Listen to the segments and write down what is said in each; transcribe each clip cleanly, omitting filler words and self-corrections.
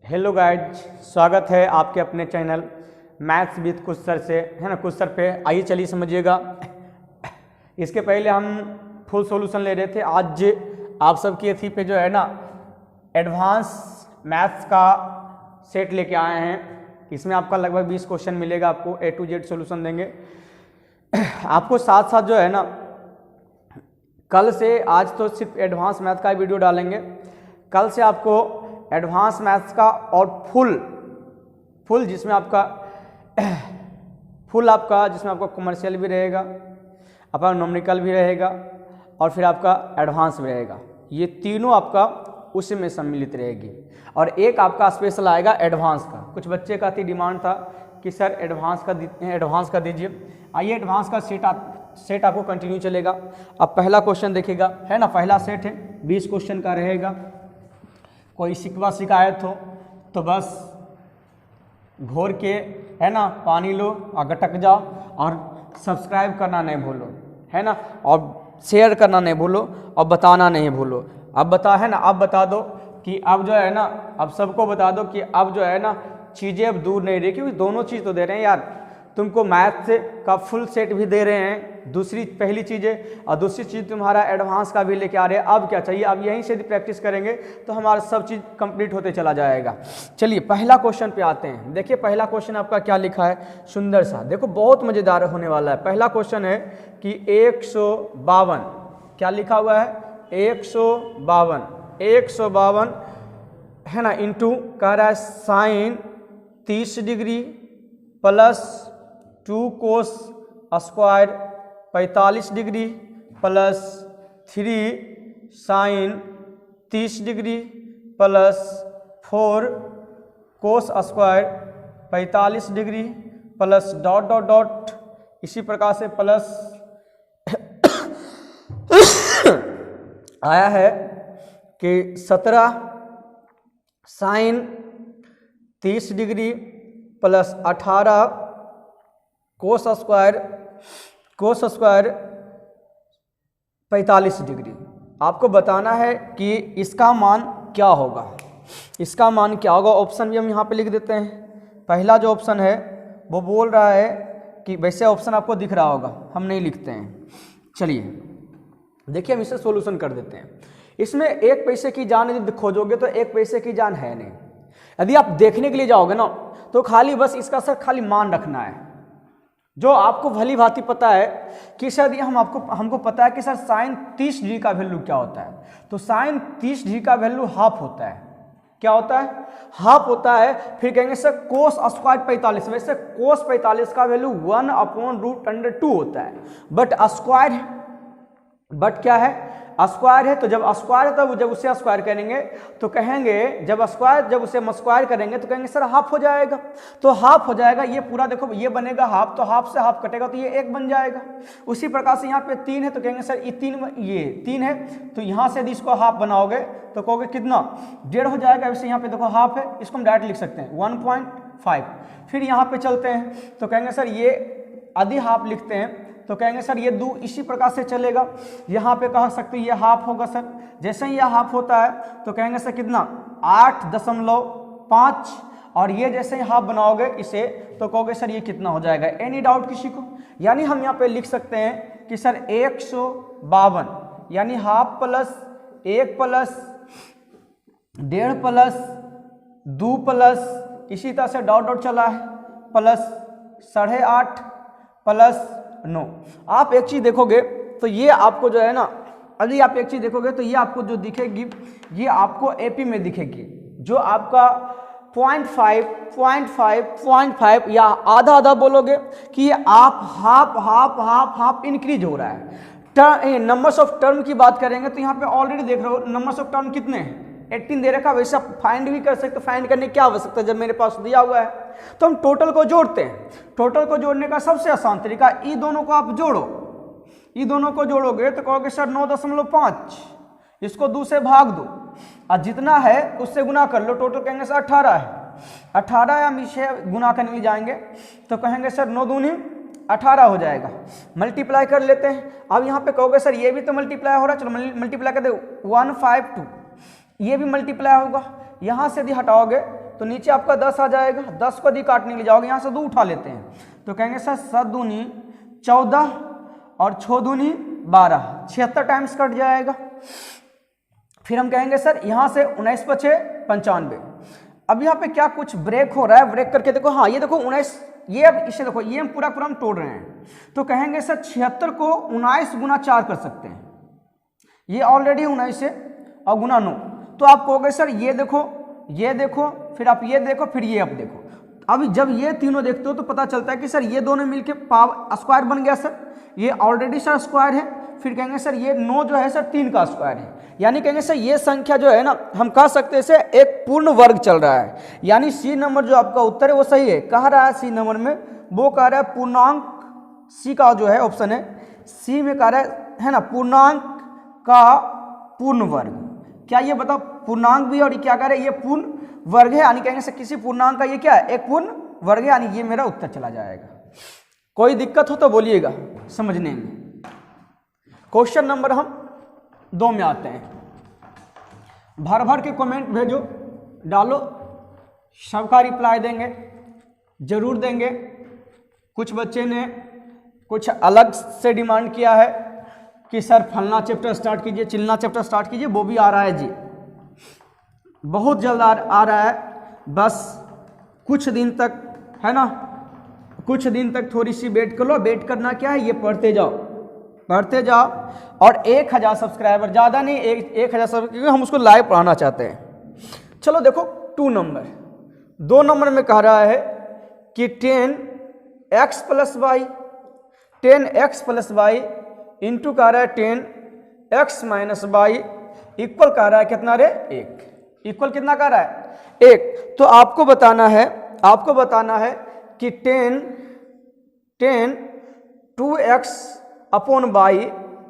Hello guys, स्वागत है आपके अपने चैनल मैथ्स विद कुछ सर से, है ना। कुछ सर पे आइए चलिए समझिएगा। इसके पहले हम फुल सॉल्यूशन ले रहे थे। आज आप सबकी एथी पे जो है ना एडवांस मैथ्स का सेट लेके आए हैं। इसमें आपका लगभग 20 क्वेश्चन मिलेगा, आपको A to Z सॉल्यूशन देंगे। आपको साथ साथ जो है ना कल से, आज तो सिर्फ एडवांस मैथ का वीडियो डालेंगे, कल से आपको एडवांस मैथ्स का और फुल जिसमें आपका कमर्शियल भी रहेगा, अपना न्यूमेरिकल भी रहेगा और फिर आपका एडवांस भी रहेगा। ये तीनों आपका उसी में सम्मिलित रहेगी। और एक आपका स्पेशल आएगा एडवांस का। कुछ बच्चे का डिमांड था कि सर एडवांस का दीजिए। आइए एडवांस का सेट आपको कंटिन्यू चलेगा। अब पहला क्वेश्चन देखिएगा, है ना। पहला सेट है 20 क्वेश्चन का रहेगा। कोई शिकवा शिकायत हो तो बस घोर के, है ना, पानी लो और गटक जाओ, और सब्सक्राइब करना नहीं भूलो, है ना, और शेयर करना नहीं भूलो और बताना नहीं भूलो। अब बता दो कि अब जो है ना, अब सबको बता दो कि अब जो है ना चीज़ें अब दूर नहीं रही, क्योंकि दोनों चीज़ तो दे रहे हैं यार। तुमको मैथ से का फुल सेट भी दे रहे हैं, पहली चीज़ें, और दूसरी चीज़ तुम्हारा एडवांस का भी लेके आ रहे हैं। अब क्या चाहिए, अब यहीं से प्रैक्टिस करेंगे तो हमारा सब चीज़ कंप्लीट होते चला जाएगा। चलिए पहला क्वेश्चन पे आते हैं। देखिए पहला क्वेश्चन आपका क्या लिखा है, सुंदर सा, देखो बहुत मज़ेदार होने वाला है। पहला क्वेश्चन है कि 152, क्या लिखा हुआ है, 152 है ना, इंटू कह रहा है sine 30 degree plus 2 cos square 45 degree plus 3 sine 30 degree plus 4 cos square 45 degree plus dot dot dot, इसी प्रकार से प्लस आया है कि 17 sine 30 degree plus 18 cos square 45 degree. आपको बताना है कि इसका मान क्या होगा। ऑप्शन भी हम यहाँ पे लिख देते हैं। पहला जो ऑप्शन है वो बोल रहा है कि, वैसे ऑप्शन आपको दिख रहा होगा, हम नहीं लिखते हैं। चलिए देखिए हम इसे सॉल्यूशन कर देते हैं। इसमें 1 पैसे की जान यदि खोजोगे तो 1 पैसे की जान है नहीं। यदि आप देखने के लिए जाओगे ना तो खाली बस इसका सर खाली मान रखना है, जो आपको भली भांति पता है कि सर ये हमको पता है कि सर साइन 30 डिग्री का वैल्यू क्या होता है। तो साइन 30 डिग्री का वैल्यू हाफ होता है। क्या होता है, हाफ होता है। फिर कहेंगे सर कोस स्क्वायर 45, वैसे कोस 45 का वैल्यू 1/√2 होता है। बट क्या है, स्क्वायर है। तो जब स्क्वायर है, तब जब उसे स्क्वायर करेंगे तो कहेंगे, जब उसे स्क्वायर करेंगे तो कहेंगे सर हाफ हो जाएगा। तो हाफ हो जाएगा, ये पूरा देखो ये बनेगा हाफ, तो हाफ से हाफ कटेगा तो ये 1 बन जाएगा। उसी प्रकार से यहाँ पे 3 है तो कहेंगे सर ये 3 है, तो यहाँ से यदि इसको हाफ बनाओगे तो कहोगे कितना, 1.5 हो जाएगा। वैसे यहाँ पे देखो हाफ है, इसको हम डायरेक्ट लिख सकते हैं 1.5। फिर यहाँ पे चलते हैं तो कहेंगे सर ये आधी हाफ लिखते हैं तो कहेंगे सर ये 2 इसी प्रकार से चलेगा। यहाँ पे कह सकते हैं ये हाफ होगा सर। जैसे ही यह हाफ होता है तो कहेंगे सर कितना, 8.5, और ये जैसे ही हाफ बनाओगे इसे तो कहोगे सर ये कितना हो जाएगा। एनी डाउट किसी को? यानी हम यहाँ पे लिख सकते हैं कि सर 152 यानी half plus 1 plus 1.5 plus 2 plus, इसी तरह से डॉट डॉट चला है, प्लस 8.5 प्लस 9। आप एक चीज देखोगे तो ये आपको जो है ना, यदि आप एक चीज देखोगे तो ये आपको जो दिखेगी, ये आपको एपी में दिखेगी, जो आपका 0.5 या आधा बोलोगे कि ये आप हाफ इंक्रीज हो रहा है। नंबर्स ऑफ टर्म की बात करेंगे तो यहाँ पे ऑलरेडी देख रहे हो नंबर्स ऑफ टर्म कितने हैं, 18 दे रखा। वैसे आप फाइंड भी कर सकते, फाइंड करने की क्या आवश्यकता है जब मेरे पास दिया हुआ है। तो हम टोटल को जोड़ते हैं। टोटल को जोड़ने का सबसे आसान तरीका, ई दोनों को आप जोड़ो। ई दोनों को जोड़ोगे तो कहोगे सर 9.5, इसको 2 से भाग दो और जितना है उससे गुना कर लो। टोटल कहेंगे सर 18 है। 18 हम इसे गुना करने के लिए जाएंगे तो कहेंगे सर 9 दूनी 18 हो जाएगा। मल्टीप्लाई कर लेते हैं। अब यहाँ पे कहोगे सर ये भी तो मल्टीप्लाई हो रहा है, चलो मल्टीप्लाई कर दो 152, ये भी मल्टीप्लाई होगा। यहाँ से यदि हटाओगे तो नीचे आपका 10 आ जाएगा। 10 को यदि काटने के लिए जाओगे यहाँ से 2 उठा लेते हैं तो कहेंगे सर 7 दूनी 14 और 6 दूनी 12, 76 टाइम्स कट जाएगा। फिर हम कहेंगे सर यहाँ से 19 पचे 95। अब यहाँ पे क्या कुछ ब्रेक हो रहा है, ब्रेक करके देखो, हाँ ये देखो 19, ये अब इसे देखो, ये हम पूरा हम तोड़ रहे हैं तो कहेंगे सर 76 को 19 गुना 4 कर सकते हैं, ये ऑलरेडी 19 है और गुना 9, तो आप कहोगे सर ये देखो फिर आप ये देखो फिर ये आप देखो। अब जब ये तीनों देखते हो तो पता चलता है कि सर ये दोनों मिलके पावर स्क्वायर बन गया सर, ये ऑलरेडी सर स्क्वायर है। फिर कहेंगे सर ये 9 जो है सर 3 का स्क्वायर है, यानी कहेंगे सर ये संख्या जो है ना हम कह सकते हैं इसे एक पूर्ण वर्ग चल रहा है, यानी सी नंबर जो आपका उत्तर है वो सही है। कह रहा है सी नंबर में, वो कह रहा है पूर्णांक, सी का जो है ऑप्शन है सी में कह रहा है ना पूर्णांक का पूर्ण वर्ग। क्या ये बताओ पूर्णांक भी और ये क्या कह रहे हैं, ये पूर्ण वर्ग है, यानी कहेंगे सर किसी पूर्णांक का ये क्या है एक पूर्ण वर्ग है, यानी ये मेरा उत्तर चला जाएगा। कोई दिक्कत हो तो बोलिएगा समझने में। क्वेश्चन नंबर हम 2 में आते हैं। भर भर के कमेंट भेजो, डालो, सबका रिप्लाई देंगे, जरूर देंगे। कुछ बच्चे ने कुछ अलग से डिमांड किया है कि सर फलना चैप्टर स्टार्ट कीजिए, चिलना चैप्टर स्टार्ट कीजिए, वो भी आ रहा है जी, बहुत जल्द आ रहा है। बस कुछ दिन तक है ना, कुछ दिन तक थोड़ी सी वेट कर लो। वेट करना क्या है, ये पढ़ते जाओ और 1000 सब्सक्राइबर, ज़्यादा नहीं, 1000 सब्सक्राइबर, क्योंकि हम उसको लाइव पढ़ाना चाहते हैं। चलो देखो 2 नंबर, 2 नंबर में कह रहा है कि 10x + y, 10x + y into कह रहा है 10x - y इक्वल कह रहा है कितना रे 1, इक्वल कितना कह रहा है 1। तो आपको बताना है कि 10 2x upon y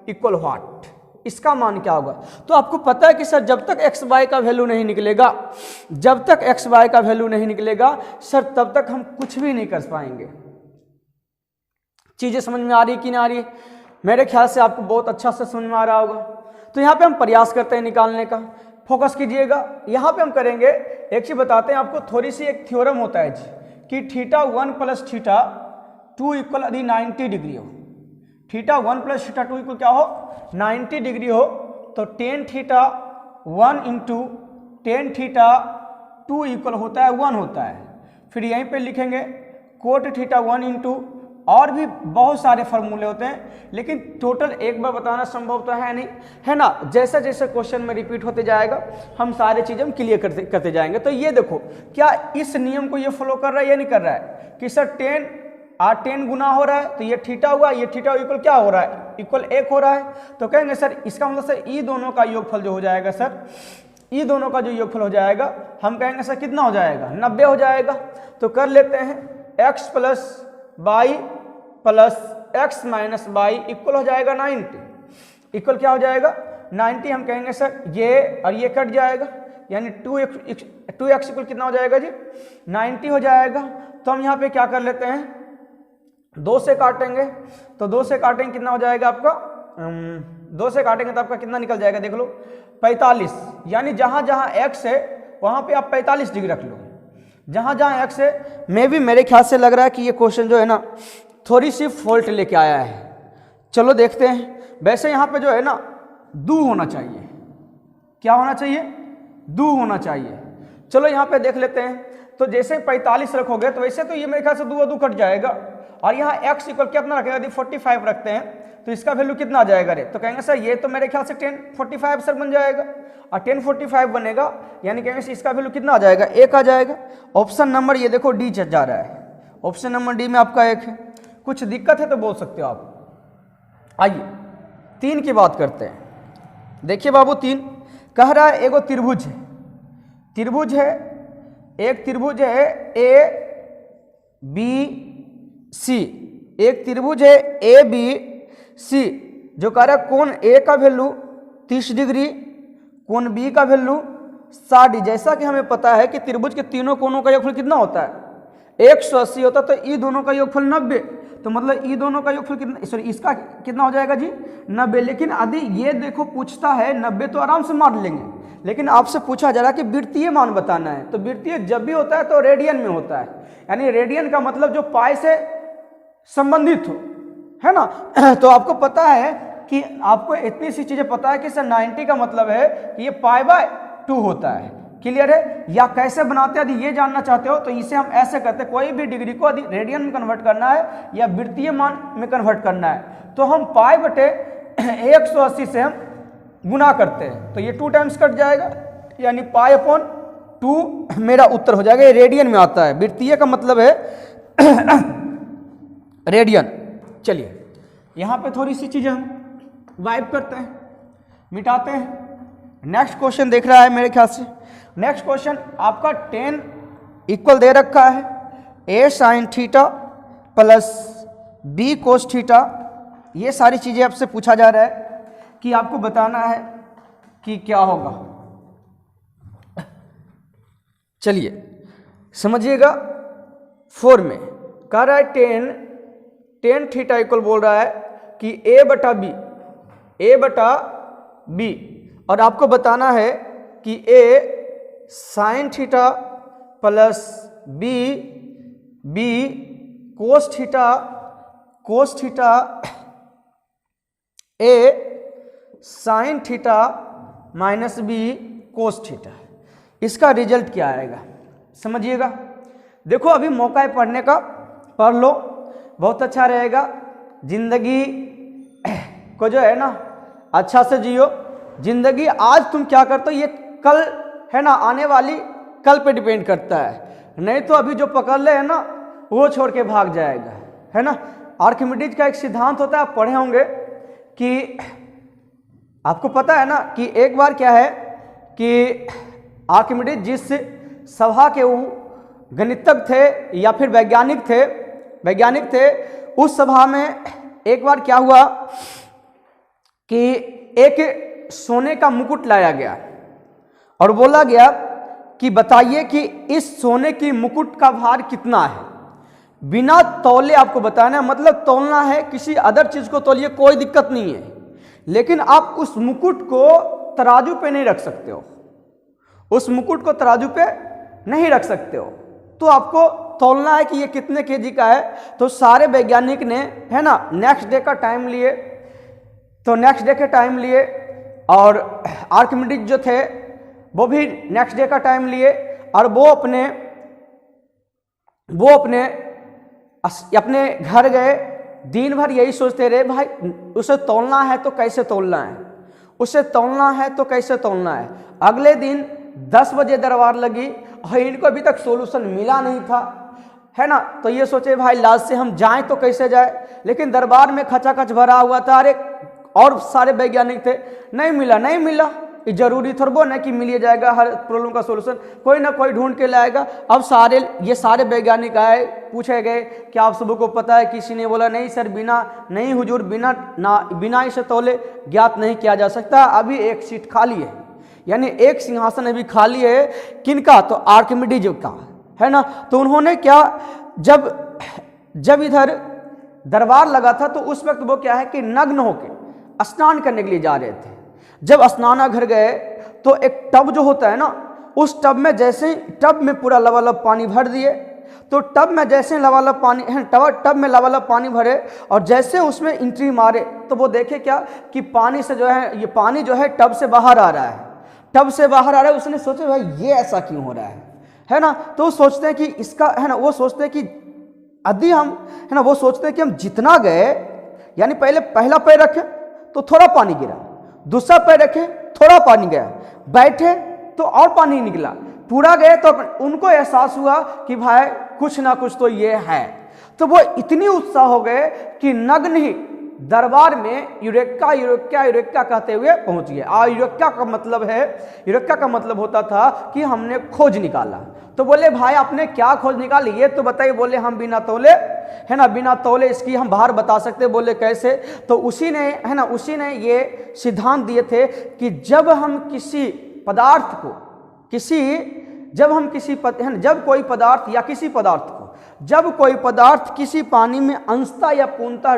equal what, इसका मान क्या होगा। तो आपको पता है कि सर जब तक x y का वैल्यू नहीं निकलेगा, सर तब तक हम कुछ भी नहीं कर पाएंगे। चीजें समझ में आ रही कि नहीं आ रही, मेरे ख्याल से आपको बहुत अच्छा से समझ में आ रहा होगा। तो यहाँ पे हम प्रयास करते हैं निकालने का, फोकस कीजिएगा। यहाँ पे हम करेंगे, एक चीज बताते हैं आपको, थोड़ी सी एक थ्योरम होता है जी कि θ1 + θ2 इक्वल यदि 90 डिग्री हो, θ1 + θ2 इक्वल क्या हो 90 डिग्री हो, तो tan θ1 इंटू tan θ2 इक्वल होता है 1 होता है। फिर यहीं पे लिखेंगे cot θ1 इंटू, और भी बहुत सारे फार्मूले होते हैं, लेकिन टोटल एक बार बताना संभव तो है नहीं, है ना। जैसे जैसे क्वेश्चन में रिपीट होते जाएगा हम सारे चीज़ें हम क्लियर करते जाएंगे। तो ये देखो क्या इस नियम को ये फॉलो कर रहा है या नहीं कर रहा है कि सर 10 गुना हो रहा है तो ये थीटा हुआ, ये थीटा इक्वल क्या हो रहा है, इक्वल 1 हो रहा है। तो कहेंगे सर इसका मतलब सर ई दोनों का योगफल जो हो जाएगा, सर ई दोनों का जो योगफल हो जाएगा हम कहेंगे सर कितना हो जाएगा 90 हो जाएगा। तो कर लेते हैं x + y + x - y equal हो जाएगा 90, इक्वल क्या हो जाएगा 90। हम कहेंगे सर ये और ये कट जाएगा, यानी 2x इक्वल कितना हो जाएगा जी 90 हो जाएगा। तो हम यहाँ पे क्या कर लेते हैं 2 से काटेंगे, तो 2 से काटेंगे कितना हो जाएगा आपका 2 से काटेंगे तो आपका कितना निकल जाएगा देख लो 45, यानी जहाँ जहाँ x है वहाँ पे आप 45 डिग्री रख लो, जहाँ जहाँ x है। मेरे ख्याल से लग रहा है कि ये क्वेश्चन जो है ना थोड़ी सी फॉल्ट लेके आया है। चलो देखते हैं। वैसे यहाँ पे जो है ना दू होना चाहिए, क्या होना चाहिए दू होना चाहिए। चलो यहाँ पे देख लेते हैं। तो जैसे 45 रखोगे तो वैसे तो ये मेरे ख्याल से 2 और 2 कट जाएगा, और यहाँ x इक्वल कितना रखेगा, यदि 45 रखते हैं तो इसका वैल्यू कितना आ जाएगा रे। तो कहेंगे सर ये तो मेरे ख्याल से 1045 सर बन जाएगा, और 1045 बनेगा यानी कहेंगे इसका वैल्यू कितना आ जाएगा 1 आ जाएगा। ऑप्शन नंबर ये देखो डी जा रहा है, ऑप्शन नंबर डी में आपका 1 है। कुछ दिक्कत है तो बोल सकते हो आप। आइए 3 की बात करते हैं। देखिए बाबू 3 कह रहा है एगो त्रिभुज है, एक त्रिभुज है ए बी सी, एक त्रिभुज है ए बी सी जो कह रहा है कोण ए का वैल्यू 30 डिग्री, कोण बी का वैल्यू 60 डिग्री। जैसा कि हमें पता है कि त्रिभुज के तीनों कोणों का योगफल कितना होता है 180 होता है, तो ई दोनों का योगफल 90, तो मतलब ई दोनों का योगफल कितना, सॉरी इसका कितना हो जाएगा जी 90। लेकिन यदि ये देखो पूछता है 90 तो आराम से मार लेंगे, लेकिन आपसे पूछा जा रहा है कि वृत्तीय मान बताना है, तो वृत्तीय जब भी होता है तो रेडियन में होता है, यानी रेडियन का मतलब जो पाई से संबंधित हो, है ना। तो आपको पता है कि आपको इतनी सी चीजें पता है कि सर 90 का मतलब है कि ये π/2 होता है, क्लियर है। या कैसे बनाते हैं, यदि ये जानना चाहते हो तो इसे हम ऐसे करते हैं, कोई भी डिग्री को यदि रेडियन में कन्वर्ट करना है या वृत्तीय मान में कन्वर्ट करना है तो हम π/180 से हम गुना करते हैं, तो ये 2 टाइम्स कट जाएगा, यानी π/2 मेरा उत्तर हो जाएगा। ये रेडियन में आता है, वृत्तीय का मतलब है रेडियन। चलिए यहाँ पे थोड़ी सी चीजें हम वाइप करते हैं, मिटाते हैं। नेक्स्ट क्वेश्चन देख रहा है मेरे ख्याल से। नेक्स्ट क्वेश्चन आपका 10 इक्वल दे रखा है a sin theta plus b cos theta. ये सारी चीजें आपसे पूछा जा रहा है कि आपको बताना है कि क्या होगा। चलिए समझिएगा। 4 में कह रहा है 10 थीटा इक्वल बोल रहा है कि a बटा b, और आपको बताना है कि a sine theta plus b cos theta a sine theta minus b cos theta. इसका रिजल्ट क्या आएगा समझिएगा। देखो अभी मौका है पढ़ने का, पढ़ लो, बहुत अच्छा रहेगा। जिंदगी को जो है ना अच्छा से जियो। जिंदगी आज तुम क्या करते हो ये कल है ना आने वाली कल पे डिपेंड करता है, नहीं तो अभी जो पकड़ ले है ना वो छोड़ के भाग जाएगा, है ना। आर्किमिडीज का एक सिद्धांत होता है, आप पढ़े होंगे कि आपको पता है ना कि एक बार क्या है कि आर्किमिडीज जिस सभा के वो गणितज्ञ थे या फिर वैज्ञानिक थे, उस सभा में एक बार क्या हुआ कि एक सोने का मुकुट लाया गया और बोला गया कि बताइए कि इस सोने की मुकुट का भार कितना है। बिना तौले आपको बताना है, मतलब तौलना है, किसी अदर चीज को तौलिए कोई दिक्कत नहीं है, लेकिन आप उस मुकुट को तराजू पे नहीं रख सकते हो, उस मुकुट को तराजू पे नहीं रख सकते हो, तो आपको तौलना है कि ये कितने केजी का है। तो सारे वैज्ञानिक ने है ना नेक्स्ट डे का टाइम लिए, तो नेक्स्ट डे के टाइम लिए, और आर्किमिडीज जो थे वो भी नेक्स्ट डे का टाइम लिए, और वो अपने घर गए। दिन भर यही सोचते रहे, भाई उसे तौलना है तो कैसे तौलना है, उसे तौलना है तो कैसे तौलना है। अगले दिन 10 बजे दरबार लगी और इनको अभी तक सोल्यूशन मिला नहीं था, है ना। तो ये सोचे भाई लास्ट से हम जाएं तो कैसे जाए, लेकिन दरबार में खचाखच भरा हुआ था। अरे और सारे वैज्ञानिक थे, नहीं मिला। ये जरूरी थोड़ा ना कि मिल जाएगा हर प्रॉब्लम का सोल्यूशन, कोई ना कोई ढूंढ के लाएगा। अब ये सारे वैज्ञानिक आए, पूछे गए कि आप सबको पता है, किसी ने बोला नहीं सर नहीं हुजूर, बिना इसे तौले ज्ञात नहीं किया जा सकता। अभी एक सीट खाली है, यानी एक सिंहासन अभी खाली है, किनका, तो आर्किमिडीज का, है ना। तो उन्होंने क्या, जब इधर दरबार लगा था तो उस वक्त वो क्या है कि नग्न होके स्नान करने के लिए जा रहे थे। जब स्नानाघर गए तो एक टब जो होता है ना, उस टब में जैसे ही टब में पूरा लबालब पानी भर दिए, तो टब में जैसे लबालब पानी भरे और जैसे उसमें एंट्री मारे तो वो देखे क्या कि पानी से जो है ये पानी जो है टब से बाहर आ रहा है। उसने सोचा भाई ये ऐसा क्यों हो रहा है ना। तो वो सोचते हैं कि इसका है ना, वो सोचते हैं कि यदि हम है ना, वो सोचते हैं कि हम जितना गए, यानी पहला पैर रखे तो थोड़ा पानी गिरा, दूसरा पैर रखे थोड़ा पानी गया, बैठे तो और पानी निकला, पूरा गए तो उनको एहसास हुआ कि भाई कुछ ना कुछ तो ये है। तो वो इतनी उत्साह हो गए कि नग्न ही दरबार में यूरेका कहते हुए पहुंच गए। यूरेका का मतलब होता था कि हमने खोज निकाला। तो बोले भाई आपने क्या खोज निकाली ये तो बताइए। बोले हम बिना तौले इसकी हम भार बता सकते। बोले कैसे, तो उसी ने ये सिद्धांत दिए थे कि जब कोई पदार्थ किसी पानी में अंशतः या पूर्णतः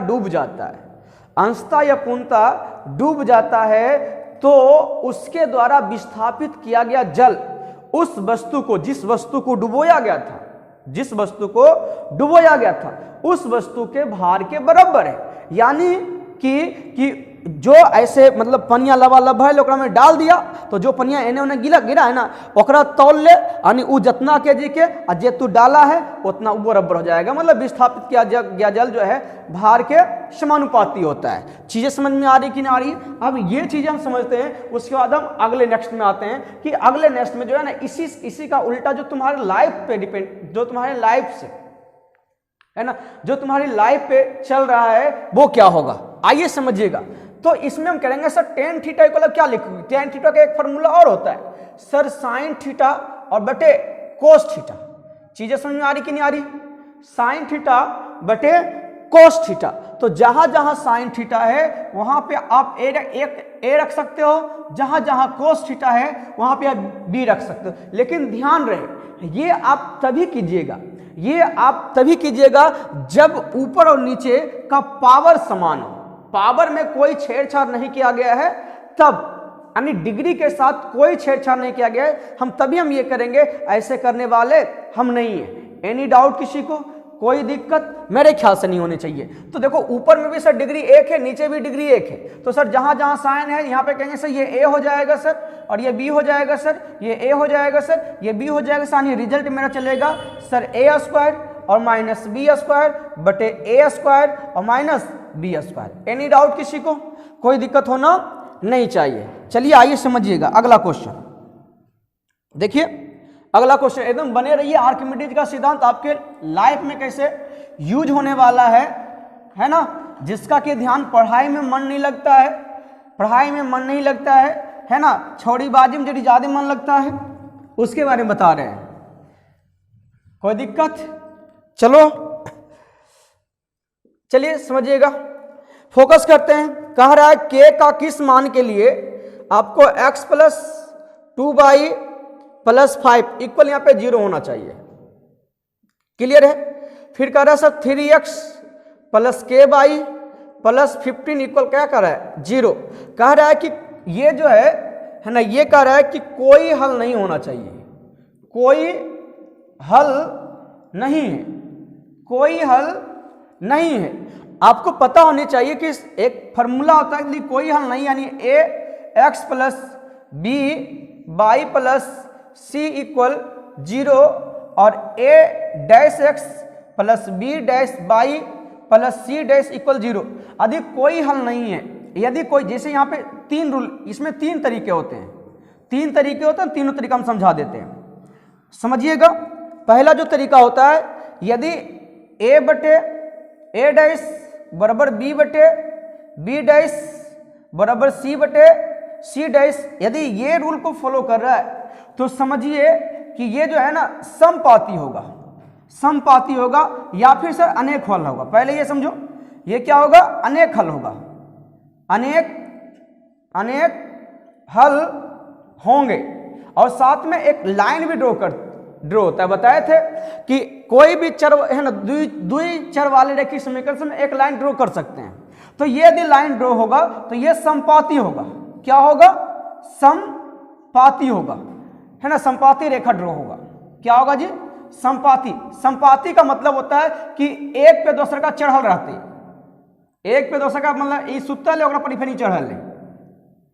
डूब जाता है, तो उसके द्वारा विस्थापित किया गया जल उस वस्तु को, जिस वस्तु को डुबोया गया था, जिस वस्तु को डुबोया गया था उस वस्तु के भार के बराबर है। यानी कि जो ऐसे मतलब पनिया लबालब है ओकरा में डाल दिया तो जो पनिया एने ओने गिरा है ना ओकरा तौल ले, यानी उ जितना केजी के आ जे तू डाला है उतना वो बराबर हो जाएगा। मतलब विस्थापित किया गया जल जो है भार के समानुपाती होता है। चीजें समझ में आ रही कि नहीं आ रही? अब ये चीजें हम समझते हैं, उसके बाद हम अगले नेक्स्ट में आते हैं कि अगले नेक्स्ट में जो है ना इसी का उल्टा जो तुम्हारे लाइफ पे डिपेंड, जो तुम्हारे लाइफ से है ना, जो तुम्हारी लाइफ पे चल रहा है वो क्या होगा, आइए समझिएगा। तो इसमें हम करेंगे सर टेन थीटा इक्वल क्या लिखोगे? टेन थीटा का एक फार्मूला और होता है सर साइन थीटा और बटे कोस थीटा। चीजें समझ में आ रही कि नहीं आ रही? साइन थीटा बटे कोस थीटा। तो जहां जहां साइन थीटा है वहां पे आप ए रख सकते हो, जहां जहां कोस थीटा है वहां पे आप बी रख सकते हो। लेकिन ध्यान रहे ये आप तभी कीजिएगा, ये आप तभी कीजिएगा जब ऊपर और नीचे का पावर समान हो, पावर में कोई छेड़छाड़ नहीं किया गया है तब, यानी डिग्री के साथ कोई छेड़छाड़ नहीं किया गया है, हम तभी हम ये करेंगे। ऐसे करने वाले हम नहीं है। एनी डाउट किसी को? कोई दिक्कत मेरे ख्याल से नहीं होनी चाहिए। तो देखो ऊपर में भी सर डिग्री 1 है, नीचे भी डिग्री 1 है, तो सर जहां जहां साइन है यहाँ पे कहेंगे सर ये ए हो जाएगा सर, और ये बी हो जाएगा सर, ये ए हो जाएगा सर, ये बी हो जाएगा सर। यानी रिजल्ट मेरा चलेगा सर ए स्क्वायर और माइनस बी स्क्वायर बटे ए स्क्वायर और minus B square. Any doubt किसी को? कोई दिक्कत होना नहीं चाहिए। चलिए आइए समझिएगा अगला क्वेश्चन। देखिए अगला क्वेश्चन एकदम बने रहिए। आर्किमिडीज का सिद्धांत आपके लाइफ में कैसे यूज होने वाला है ना, जिसका कि ध्यान पढ़ाई में मन नहीं लगता है, पढ़ाई में मन नहीं लगता है ना, छोड़ीबाजी में जो ज्यादा मन लगता है उसके बारे में बता रहे हैं। कोई दिक्कत? चलो चलिए समझिएगा, फोकस करते हैं। कह रहा है के का किस मान के लिए आपको x plus 2y plus 5 equal यहाँ पे 0 होना चाहिए। क्लियर है? फिर कह रहा है sir 3x plus k/y plus 15 equal क्या कर रहा है? 0। कह रहा है कि ये जो है ना, ये कह रहा है कि कोई हल नहीं होना चाहिए, कोई हल नहीं है, कोई हल नहीं है। आपको पता होनी चाहिए कि एक फॉर्मूला होता है कि कोई हल नहीं, यानी a x plus B by plus C equal 0 और a dash x plus B dash by plus C dash equal 0। यदि कोई हल नहीं है, यदि कोई, जैसे यहाँ पे 3 रूल, इसमें 3 तरीके होते हैं, 3 तरीके होते हैं, तीनों तरीका हम समझा देते हैं, समझिएगा। पहला जो तरीका होता है, यदि a बटे a डैश बराबर b बटे b डैश बराबर c बटे c डैश, यदि ये रूल को फॉलो कर रहा है तो समझिए कि ये जो है ना समपाती होगा, समपाती होगा या फिर सर अनेक हल होगा। पहले ये समझो, ये क्या होगा? अनेक हल होगा, अनेक हल होंगे। और साथ में एक लाइन भी ड्रॉ होता है। बताए थे कि कोई भी चर है ना, द्वि चर वाले रेखीय समीकरण से हम एक लाइन ड्रॉ कर सकते हैं। तो ये यदि लाइन ड्रॉ होगा तो ये समपाती होगा। क्या होगा? समपाती होगा, है ना, समपाती रेखा ड्रॉ होगा। क्या होगा जी? समपाती। समपाती का मतलब होता है कि एक पे दूसरे का चढ़ल रहते, एक पे दूसरे का मतलब ये सुतल है पर नहीं चढ़ल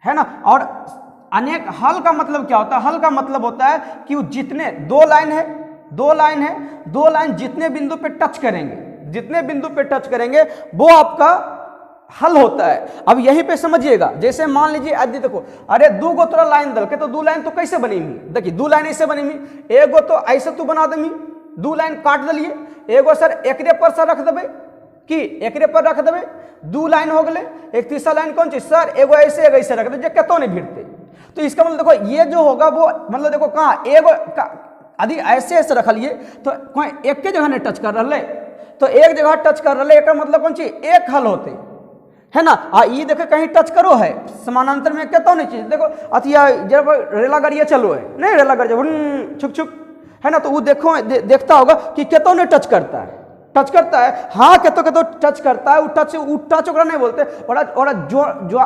है ना। और अनेक हल का मतलब क्या होता है? हल का मतलब होता है कि जितने दो लाइन जितने बिंदु पे टच करेंगे, जितने बिंदु पे टच करेंगे वो आपका हल होता है। अब यहीं पे समझिएगा, जैसे मान लीजिए आज देखो, अरे दो गो तोरा लाइन दल के तो दो लाइन तो कैसे बनेगी? देखिए दो लाइन ऐसे बनेगी, एगो तो ऐसे तू बना देमी, दो लाइन काट दिलिए, एगो सर एकरे पर सर रख देबे कि एकरे पर रख देबे, दो लाइन हो गए। एक तीसरा लाइन कौन चीज? सर एगो ऐसे रख दे, कतो नहीं भिड़ते। तो इसका मतलब देखो ये जो होगा वो मतलब देखो कहाँ एगो यदि ऐसे रखलिए तो कोई एक के जगह नहीं टच कर रहे, तो एक जगह टच कर रहे, एक मतलब कौन चीज? एक हल होते, है ना। ये देखो कहीं टच करो है समानांतर में, कहता नहीं चीज देखो अतिया जब रेला गाड़िया चलो है, नहीं रेला गाड़ी छुक छुक, है ना, तो वो देखो देखता होगा कि कहता नहीं टच करता टच करता है, हाँ कहते कहते टच करता है, वो टच ओकरा नहीं बोलते, ओकरा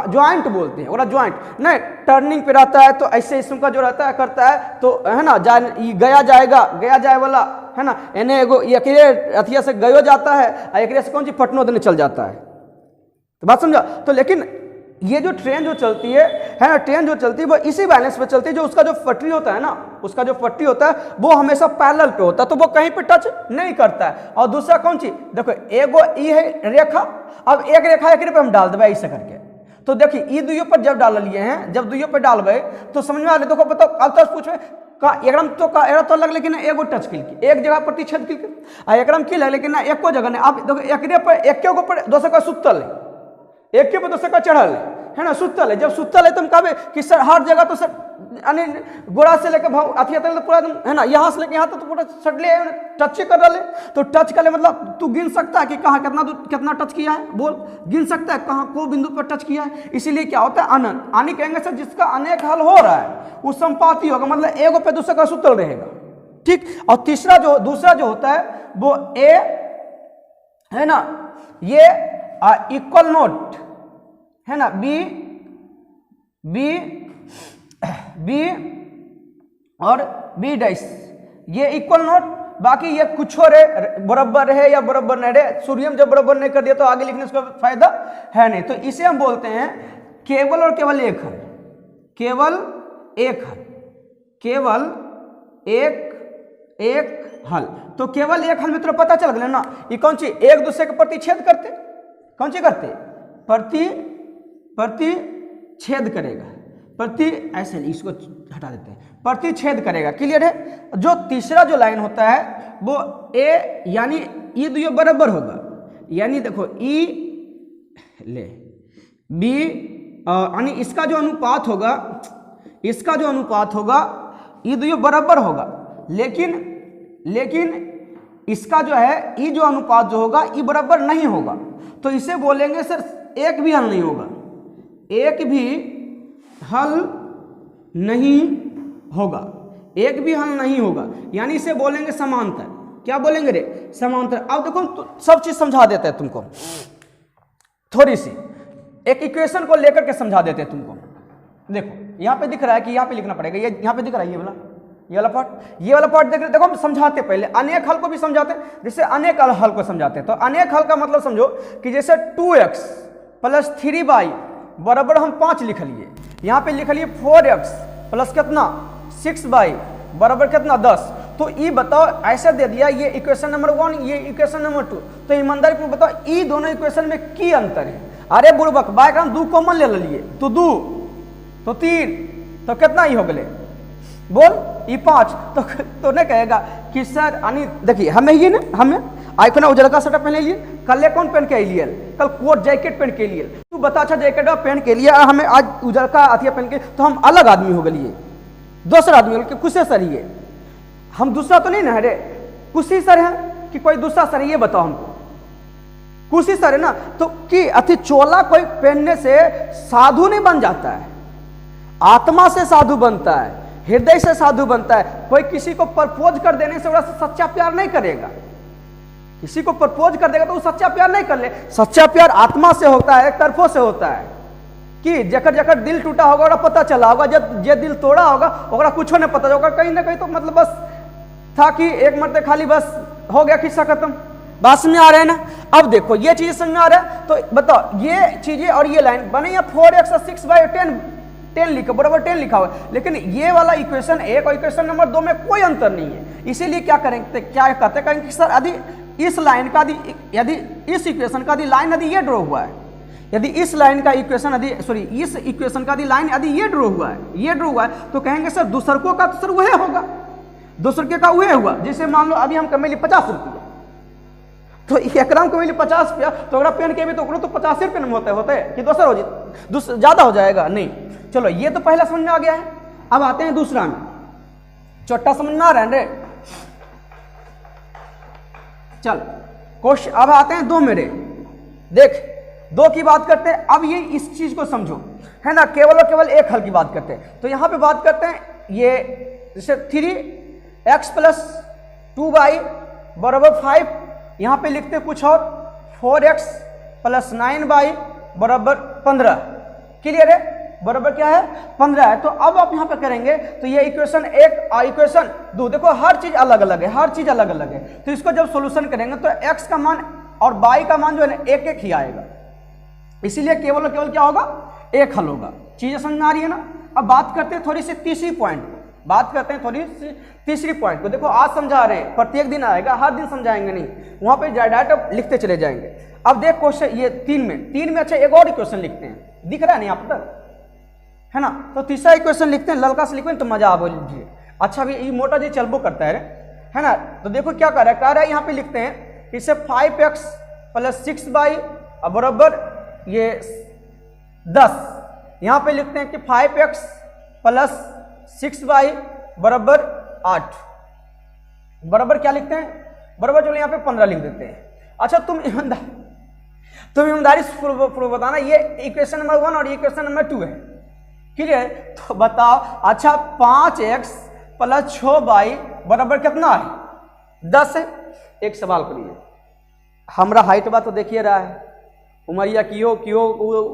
ज्वाइंट बोलते हैं, ओकरा ज्वाइंट नहीं। टर्निंग पे रहता है तो ऐसे इसका जो रहता है करता है तो है ना, गया जाए वाला है ना, एने एगो एकरे अथिया से गयो जाता है और एकरे से कौन चीज पटनो देने चल जाता है। तो बात समझा। तो लेकिन ये जो ट्रेन जो चलती है ना, ट्रेन जो चलती है वो इसी बैलेंस पे चलती है, जो उसका जो पटरी होता है ना, उसका जो पटरी होता है वो हमेशा पैरेलल पे होता है, तो वो कहीं पे टच नहीं करता है। और दूसरा कौन चीज, देखो एगो ई है रेखा, अब एक रेखा एक पे हम डाल देवे ऐसे करके, तो देखिए ई दुइयों पर जब डाल लिए हैं, जब दुइयों पर डालबे तो समझ में आ रही। देखो बताओ, अब तो पूछे का एकदम तो लग, लेकिन एगो टच किल एक जगह प्रतिच्छेद किल आ एकदम किल है, लेकिन एको जगह नहीं। अब देखो एकरे पर एक पर दोसर का सुतल है, एक के पर दोसर का चढ़ल है ना, सुतल है। जब सुतल है तो हम कहबे कि सर हर जगह तो सर यानी गोड़ा से लेकर भाव अथिया तक पूरा है ना, यहाँ से लेकर यहाँ तक तो पूरा सटले टच कर रहा है। तो टच कर ले मतलब तू गिन सकता है कि कहाँ कितना टच किया है, बोल गिन सकता है कहाँ को बिंदु पर टच किया है। इसीलिए क्या होता है अनंत, यानी कहेंगे सर जिसका अनेक हल हो रहा है वो संपाती होगा, मतलब एगो पे दूसरे का सुतल रहेगा, ठीक। और दूसरा जो होता है वो ए है ना, ये इक्वल नोट है ना, बी और बी डैश, ये इक्वल नोट। बाकी ये कुछ और बराबर है या बराबर नहीं है, सूर्यम जब बराबर नहीं कर दिया तो आगे लिखने से कोई फायदा है नहीं। तो इसे हम बोलते हैं केवल और केवल एक हल, केवल एक हल, केवल एक हल। तो केवल एक हल में तो पता चल गया ना, ये कौन सी एक दूसरे के प्रतिच्छेद करते, कौन सी करते, प्रतिच्छेद करेगा, ऐसे इसको हटा देते हैं, प्रतिच्छेद करेगा, क्लियर है। जो तीसरा जो लाइन होता है वो ए यानी ई दुइयों बराबर होगा, यानी देखो ई ले बी यानी इसका जो अनुपात होगा ई दुइयों बराबर होगा, लेकिन इसका जो है ई जो अनुपात जो होगा ई बराबर नहीं होगा। तो इसे बोलेंगे सर एक भी हल नहीं होगा, एक भी हल नहीं होगा, एक भी हल नहीं होगा, यानी इसे बोलेंगे समांतर। क्या बोलेंगे रे, समांतर। अब देखो तो सब चीज समझा देते हैं तुमको, थोड़ी सी एक इक्वेशन को लेकर के समझा देते हैं तुमको। देखो यहाँ पे दिख रहा है कि यहाँ पे लिखना पड़ेगा, ये यहाँ पे दिख रहा है ये वाला पार्ट देख रहे। देखो हम समझाते पहले अनेक हल को भी समझाते हैं, जैसे अनेक हल को समझाते हैं। तो अनेक हल का मतलब समझो कि जैसे 2x प्लस 3y बराबर हम 5 लिख लिए, यहाँ पे लिख लिए 4x प्लस कितना 6y बराबर कितना 10। तो ये बताओ ऐसा दे दिया, ये इक्वेशन नंबर 1, ये इक्वेशन नंबर 2। तो ईमानदारी पूर्वक बताओ ये दोनों इक्वेशन में की अंतर है। अरे बुड़बक बाइक 2 कॉमन ले लिए तो 2 तो 3 तो कितना ही हो गए, बोल ये 5। तो नहीं कहेगा कि सर यानी देखिए हमें ये ना, हमें आईफोन उजला का शर्ट पहन लिए, कल कौन पहन के लिए, कल कोट जैकेट पहन के लिए, तू बता अच्छा जैकेट पहन के लिए, हमें आज उजल का अथिया पहन के, तो हम अलग आदमी हो गए, दूसरा आदमी हो गए। कुछ सर ये हम दूसरा तो नहीं ना है रे, कुछ ही सर है कि कोई दूसरा सर है, ये बताओ हमको, कुछ ही सर है ना। तो कि अति चोला कोई पहनने से साधु नहीं बन जाता है, आत्मा से साधु बनता है, हृदय से साधु बनता है। कोई किसी को प्रपोज कर देने से सच्चा प्यार नहीं करेगा, किसी को प्रपोज कर देगा तो वो सच्चा प्यार नहीं कर ले। सच्चा प्यार आत्मा से होता है, एक तरफों से होता है। कि जकर दिल टूटा होगा ओकरा पता चला होगा, जब जे दिल तोड़ा होगा ओकरा कुछ नहीं पता होगा, कहीं ना कहीं तो मतलब बस था कि एक मरते खाली बस हो गया, किस्सा खत्म। बात समझ आ रहा है ना। अब देखो ये चीज समझ में आ रहा है, तो बताओ ये चीजें और ये लाइन बने या 4x और 6/10 लिखा बराबर 10 लिखा हुआ है, लेकिन ये वाला इक्वेशन 1 और इक्वेशन नंबर 2 में कोई अंतर नहीं है। इसीलिए क्या करेंगे, क्या कहते हैं कि सर यदि इस लाइन का यदि इस इक्वेशन का लाइन यदि ये ड्रॉ हुआ है, यदि इस लाइन का इक्वेशन यदि इस इक्वेशन का लाइन यदि ये ड्रॉ हुआ है, तो कहेंगे सर दूसरकों का तो सर वह होगा, दूसरके का वह हुआ। जैसे मान लो अभी हम कमेली 50 रुपया, तो एकराम कमेली 50 रुपया, तो अगर पेन के भी तो 50 रुपये में होते हैं कि दोसर हो ज्यादा हो जाएगा, नहीं। चलो ये तो पहला समझ में आ गया है। अब आते हैं दूसरा में, छोटा समझ में आ रहा है रे, चल क्वेश्चन। अब आते हैं 2 मेरे, देख 2 की बात करते हैं। अब ये इस चीज को समझो है ना, केवल और केवल एक हल की बात करते हैं। तो यहां पे बात करते हैं ये जैसे 3x प्लस 2y बराबर 5 यहाँ पे लिखते कुछ और 4x + 9y बराबर 15। क्लियर है, बराबर क्या है 15 है। तो अब आप यहाँ पे करेंगे तो ये इक्वेशन 1 और इक्वेशन 2, देखो हर चीज अलग अलग है, हर चीज अलग अलग है। तो इसको जब सोल्यूशन करेंगे तो x का मान और y का मान जो है ना 1 ही आएगा, इसीलिए केवल और केवल क्या होगा 1 हल होगा। चीजें समझ में आ रही है ना। अब बात करते हैं थोड़ी सी तीसरी पॉइंट को, बात करते हैं थोड़ी सी तीसरी पॉइंट को। देखो आज समझा रहे हैं, प्रत्येक दिन आएगा, हर दिन समझाएंगे नहीं, वहां पे डायरेक्ट लिखते चले जाएंगे। अब देख क्वेश्चन ये 3 में अच्छा एक और इक्वेशन लिखते हैं, दिख रहा है नहीं आप तक, है ना। तो तीसरा इक्वेशन लिखते हैं, ललका से लिखते हैं तो मजा आ लीजिए। अच्छा भी ये मोटा जी चलबो करता है ना। तो देखो क्या कर रहा है यहाँ पे लिखते हैं इसे 5x + 6y बराबर ये 10। यहाँ पे लिखते हैं कि 5x + 6y बराबर 8 बराबर क्या लिखते हैं, बराबर चलो यहाँ पे 15 लिख देते हैं। अच्छा तुम ईमानदारी से बताना ये इक्वेशन नंबर 1 और ये इक्वेशन नंबर 2 है, क्लियर है। तो बताओ अच्छा 5x + 6y बराबर कितना है 10 है। एक सवाल करिए, हमारा हाइट बात तो देखिए रहा है, उमरिया क्यों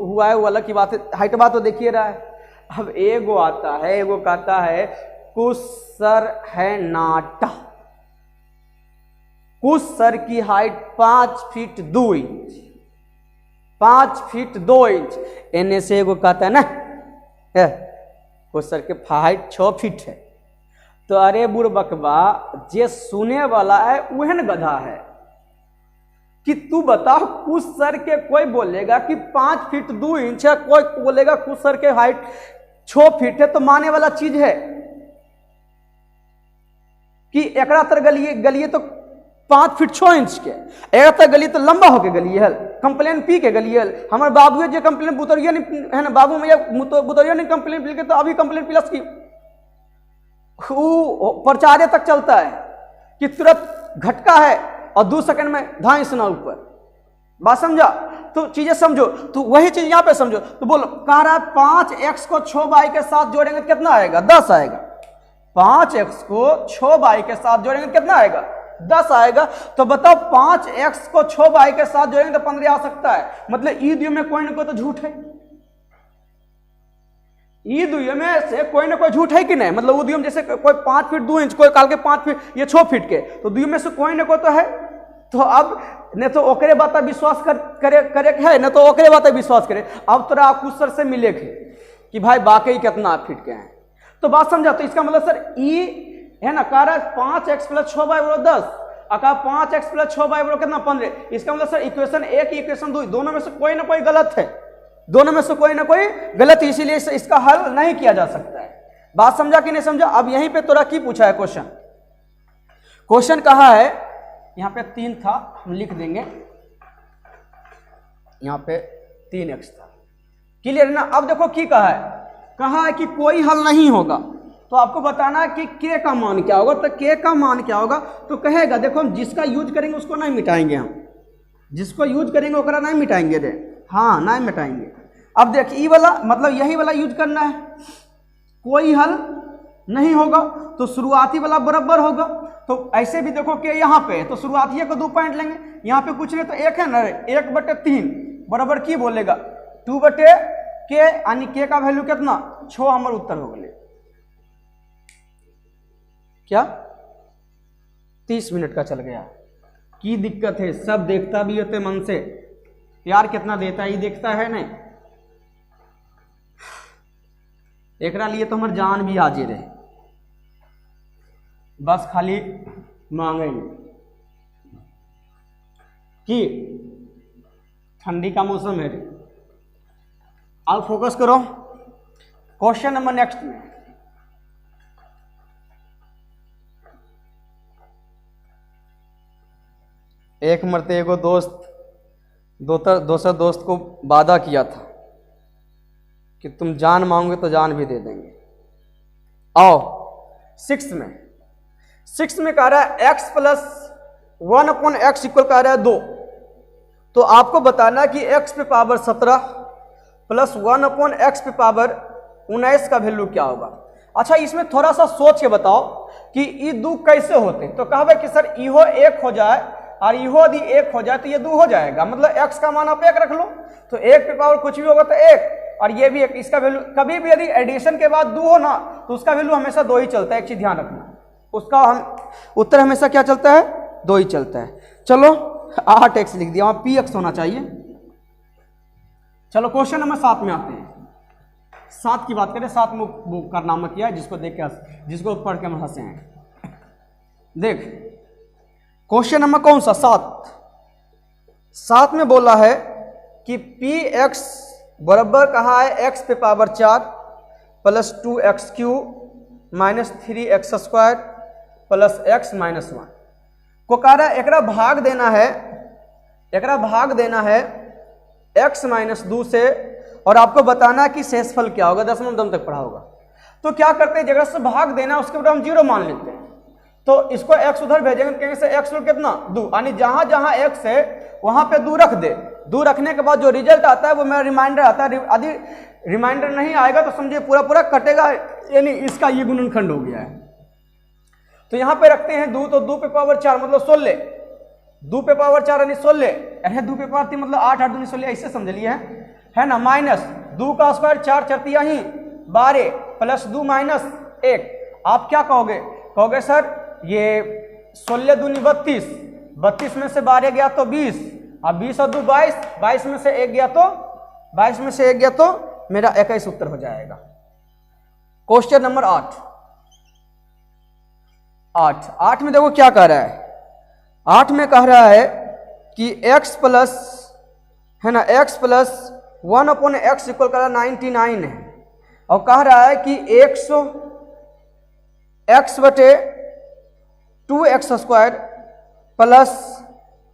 हुआ है वो अलग की बात है, हाइट बात तो देखिए रहा है। अब एगो आता है, एगो कहता है कुछ सर है नाटा, कुछ सर की height 5 feet 2 inch, 5 feet 2 inch. एने से एगो कहता है ना कुछ सर के हाइट 6 फीट है। तो अरे बुड़बकवा जे सुने वाला है वह न गधा है कि तू बताओ कुछ सर के कोई बोलेगा कि 5 फीट 2 इंच है, कोई बोलेगा कुछ सर के हाइट 6 फीट है, तो माने वाला चीज है कि एकरा तर गलिए तो 5 फीट 6 इंच के, एक तर गली तो लंबा होके गली है, कंप्लेन पी के गली है। हमारे बाबू जो कंप्लेन बुतरिया नहीं है ना, बाबू मैया बुतरिया नहीं कंप्लेन पी के, तो अभी कंप्लेन प्लस की प्रचारे तक चलता है कि तुरंत घटका है और 2 सेकंड में धाई सुना ऊपर। बात समझा, तो चीजें समझो, तो वही चीज यहां पे समझो। तो बोलो कह रहा है 5x को 6y के साथ जोड़ेंगे तो कितना आएगा 10 आएगा। 5x को 6y के साथ जोड़ेंगे तो कितना आएगा 10 आएगा। तो बताओ 5x को 6y के साथ जोड़ेंगे तो 15 आ सकता है, मतलब ई में कोई ना कोई तो झूठ है, ई में से कोई ना कोई झूठ है कि नहीं। मतलब उद्यम जैसे कोई 5 फीट 2 इंच, कोई काल के 5 फीट ये 6 फीट के, तो दुई में से कोई ना कोई तो है। तो अब नहीं तो ओकरे बात विश्वास करे है, न तो ओकरे बात विश्वास करे। अब तोरा कुछ सर से मिले कि भाई वाकई कितना फीट के हैं, तो बात समझा। तो इसका मतलब सर ई है ना, कह रहा है 5x + 6y बराबर 10, अका 5x + 6y बराबर कितना 15। इसका मतलब सर इक्वेशन 1 इक्वेशन 2 दोनों में से कोई ना कोई गलत है, दोनों में से कोई ना कोई गलत, इसीलिए इसका हल नहीं किया जा सकता है। बात समझा कि नहीं समझा। अब यहीं पे तोरा की पूछा है क्वेश्चन कहा है, यहां पे 3 था, हम लिख देंगे यहां पे 3x था, क्लियर है ना। अब देखो की कहा है कि कोई हल नहीं होगा, तो आपको बताना है कि k का मान क्या होगा। तो k का मान क्या होगा, तो कहेगा देखो हम जिसका यूज करेंगे उसको नहीं मिटाएंगे, हम जिसको यूज करेंगे ओकरा नहीं मिटाएंगे रे, हाँ नहीं मिटाएंगे। अब देखिए ये वाला मतलब यही वाला यूज करना है, कोई हल नहीं होगा तो शुरुआती वाला बराबर होगा। तो ऐसे भी देखो कि यहाँ पे तो शुरुआती को 2 पॉइंट लेंगे, यहाँ पे कुछ नहीं तो 1 है ना, 1/3 बराबर की बोलेगा 2/k, यानी k का वैल्यू कितना 6, हमारा उत्तर हो गए क्या 30 मिनट का चल गया। की दिक्कत है, सब देखता भी होते मन से, यार कितना देता है ये देखता है नहीं, एकरा लिए तो हमारे जान भी हाजिर है, बस खाली मांगेंगे कि ठंडी का मौसम है। अब फोकस करो क्वेश्चन नंबर नेक्स्ट में। एक मरते एगो दोसर दोस्त को वादा किया था कि तुम जान मांगोगे तो जान भी दे देंगे। आओ 6 में कह रहा है x + 1/x इक्वल कह रहा है 2। तो आपको बताना कि x पे पावर 17 + 1/x पे पावर 19 का वैल्यू क्या होगा। अच्छा इसमें थोड़ा सा सोच के बताओ कि ये 2 कैसे होते। तो कहा कि सर इहो 1 हो जाए और इहो यदि 1 हो जाए तो ये 2 हो जाएगा, मतलब x का मान आप 1 रख लो तो 1 पे पावर कुछ भी होगा तो 1, और ये भी 1, इसका वैल्यू कभी भी यदि एडिशन के बाद 2 हो ना तो उसका वैल्यू हमेशा 2 ही चलता है, एक चीज ध्यान रखना, उसका हम उत्तर हमेशा क्या चलता है, 2 ही चलता है। चलो 8x लिख दिया, वहां px होना चाहिए। चलो क्वेश्चन नंबर 7 में आते हैं। 7 की बात करें, 7 में वो कारनामा किया है जिसको देख के जिसको पढ़ के हम हंसे हैं। देख क्वेश्चन नंबर कौन सा, 7 में बोला है कि px बराबर कहा है x पे power 4 plus 2x³ minus 3x² plus x minus 1 को कह रहा है एकरा भाग देना है x माइनस 2 से, और आपको बताना है कि शेषफल क्या होगा, 10वें दम तक पढ़ा होगा। तो क्या करते हैं, जगह से भाग देना उसके ऊपर हम 0 मान लेते हैं, तो इसको x उधर भेजेंगे, कहेंगे से x कितना 2, यानी जहां जहां x है वहां पे 2 रख दे। 2 रखने के बाद जो रिजल्ट आता है वो मेरा रिमाइंडर आता है, यदि रिमाइंडर नहीं आएगा तो समझिए पूरा कटेगा, यानी इसका ये गुणनखंड हो गया है। तो यहां पे रखते हैं 2, तो 2 पे पावर 4 मतलब 16, 2 पे पावर 4 यानी 16, 2 पे पावर 3 मतलब 8, 8 दूनी 16, ऐसे समझ लिए है ना, माइनस 2 का स्क्वायर 4 चरतिया ही 12 प्लस 2 माइनस 1। आप क्या कहोगे सर ये 16 दूनी 32, 32 में से 12 गया तो 20, अब 20 और 2 22, 22 में से 1 गया तो मेरा 21 उत्तर हो जाएगा। क्वेश्चन नंबर 8 में देखो क्या कह रहा है, 8 में कह रहा है कि x प्लस 1/x इक्वल कर 99 है, और कह रहा है कि 100x/2x² प्लस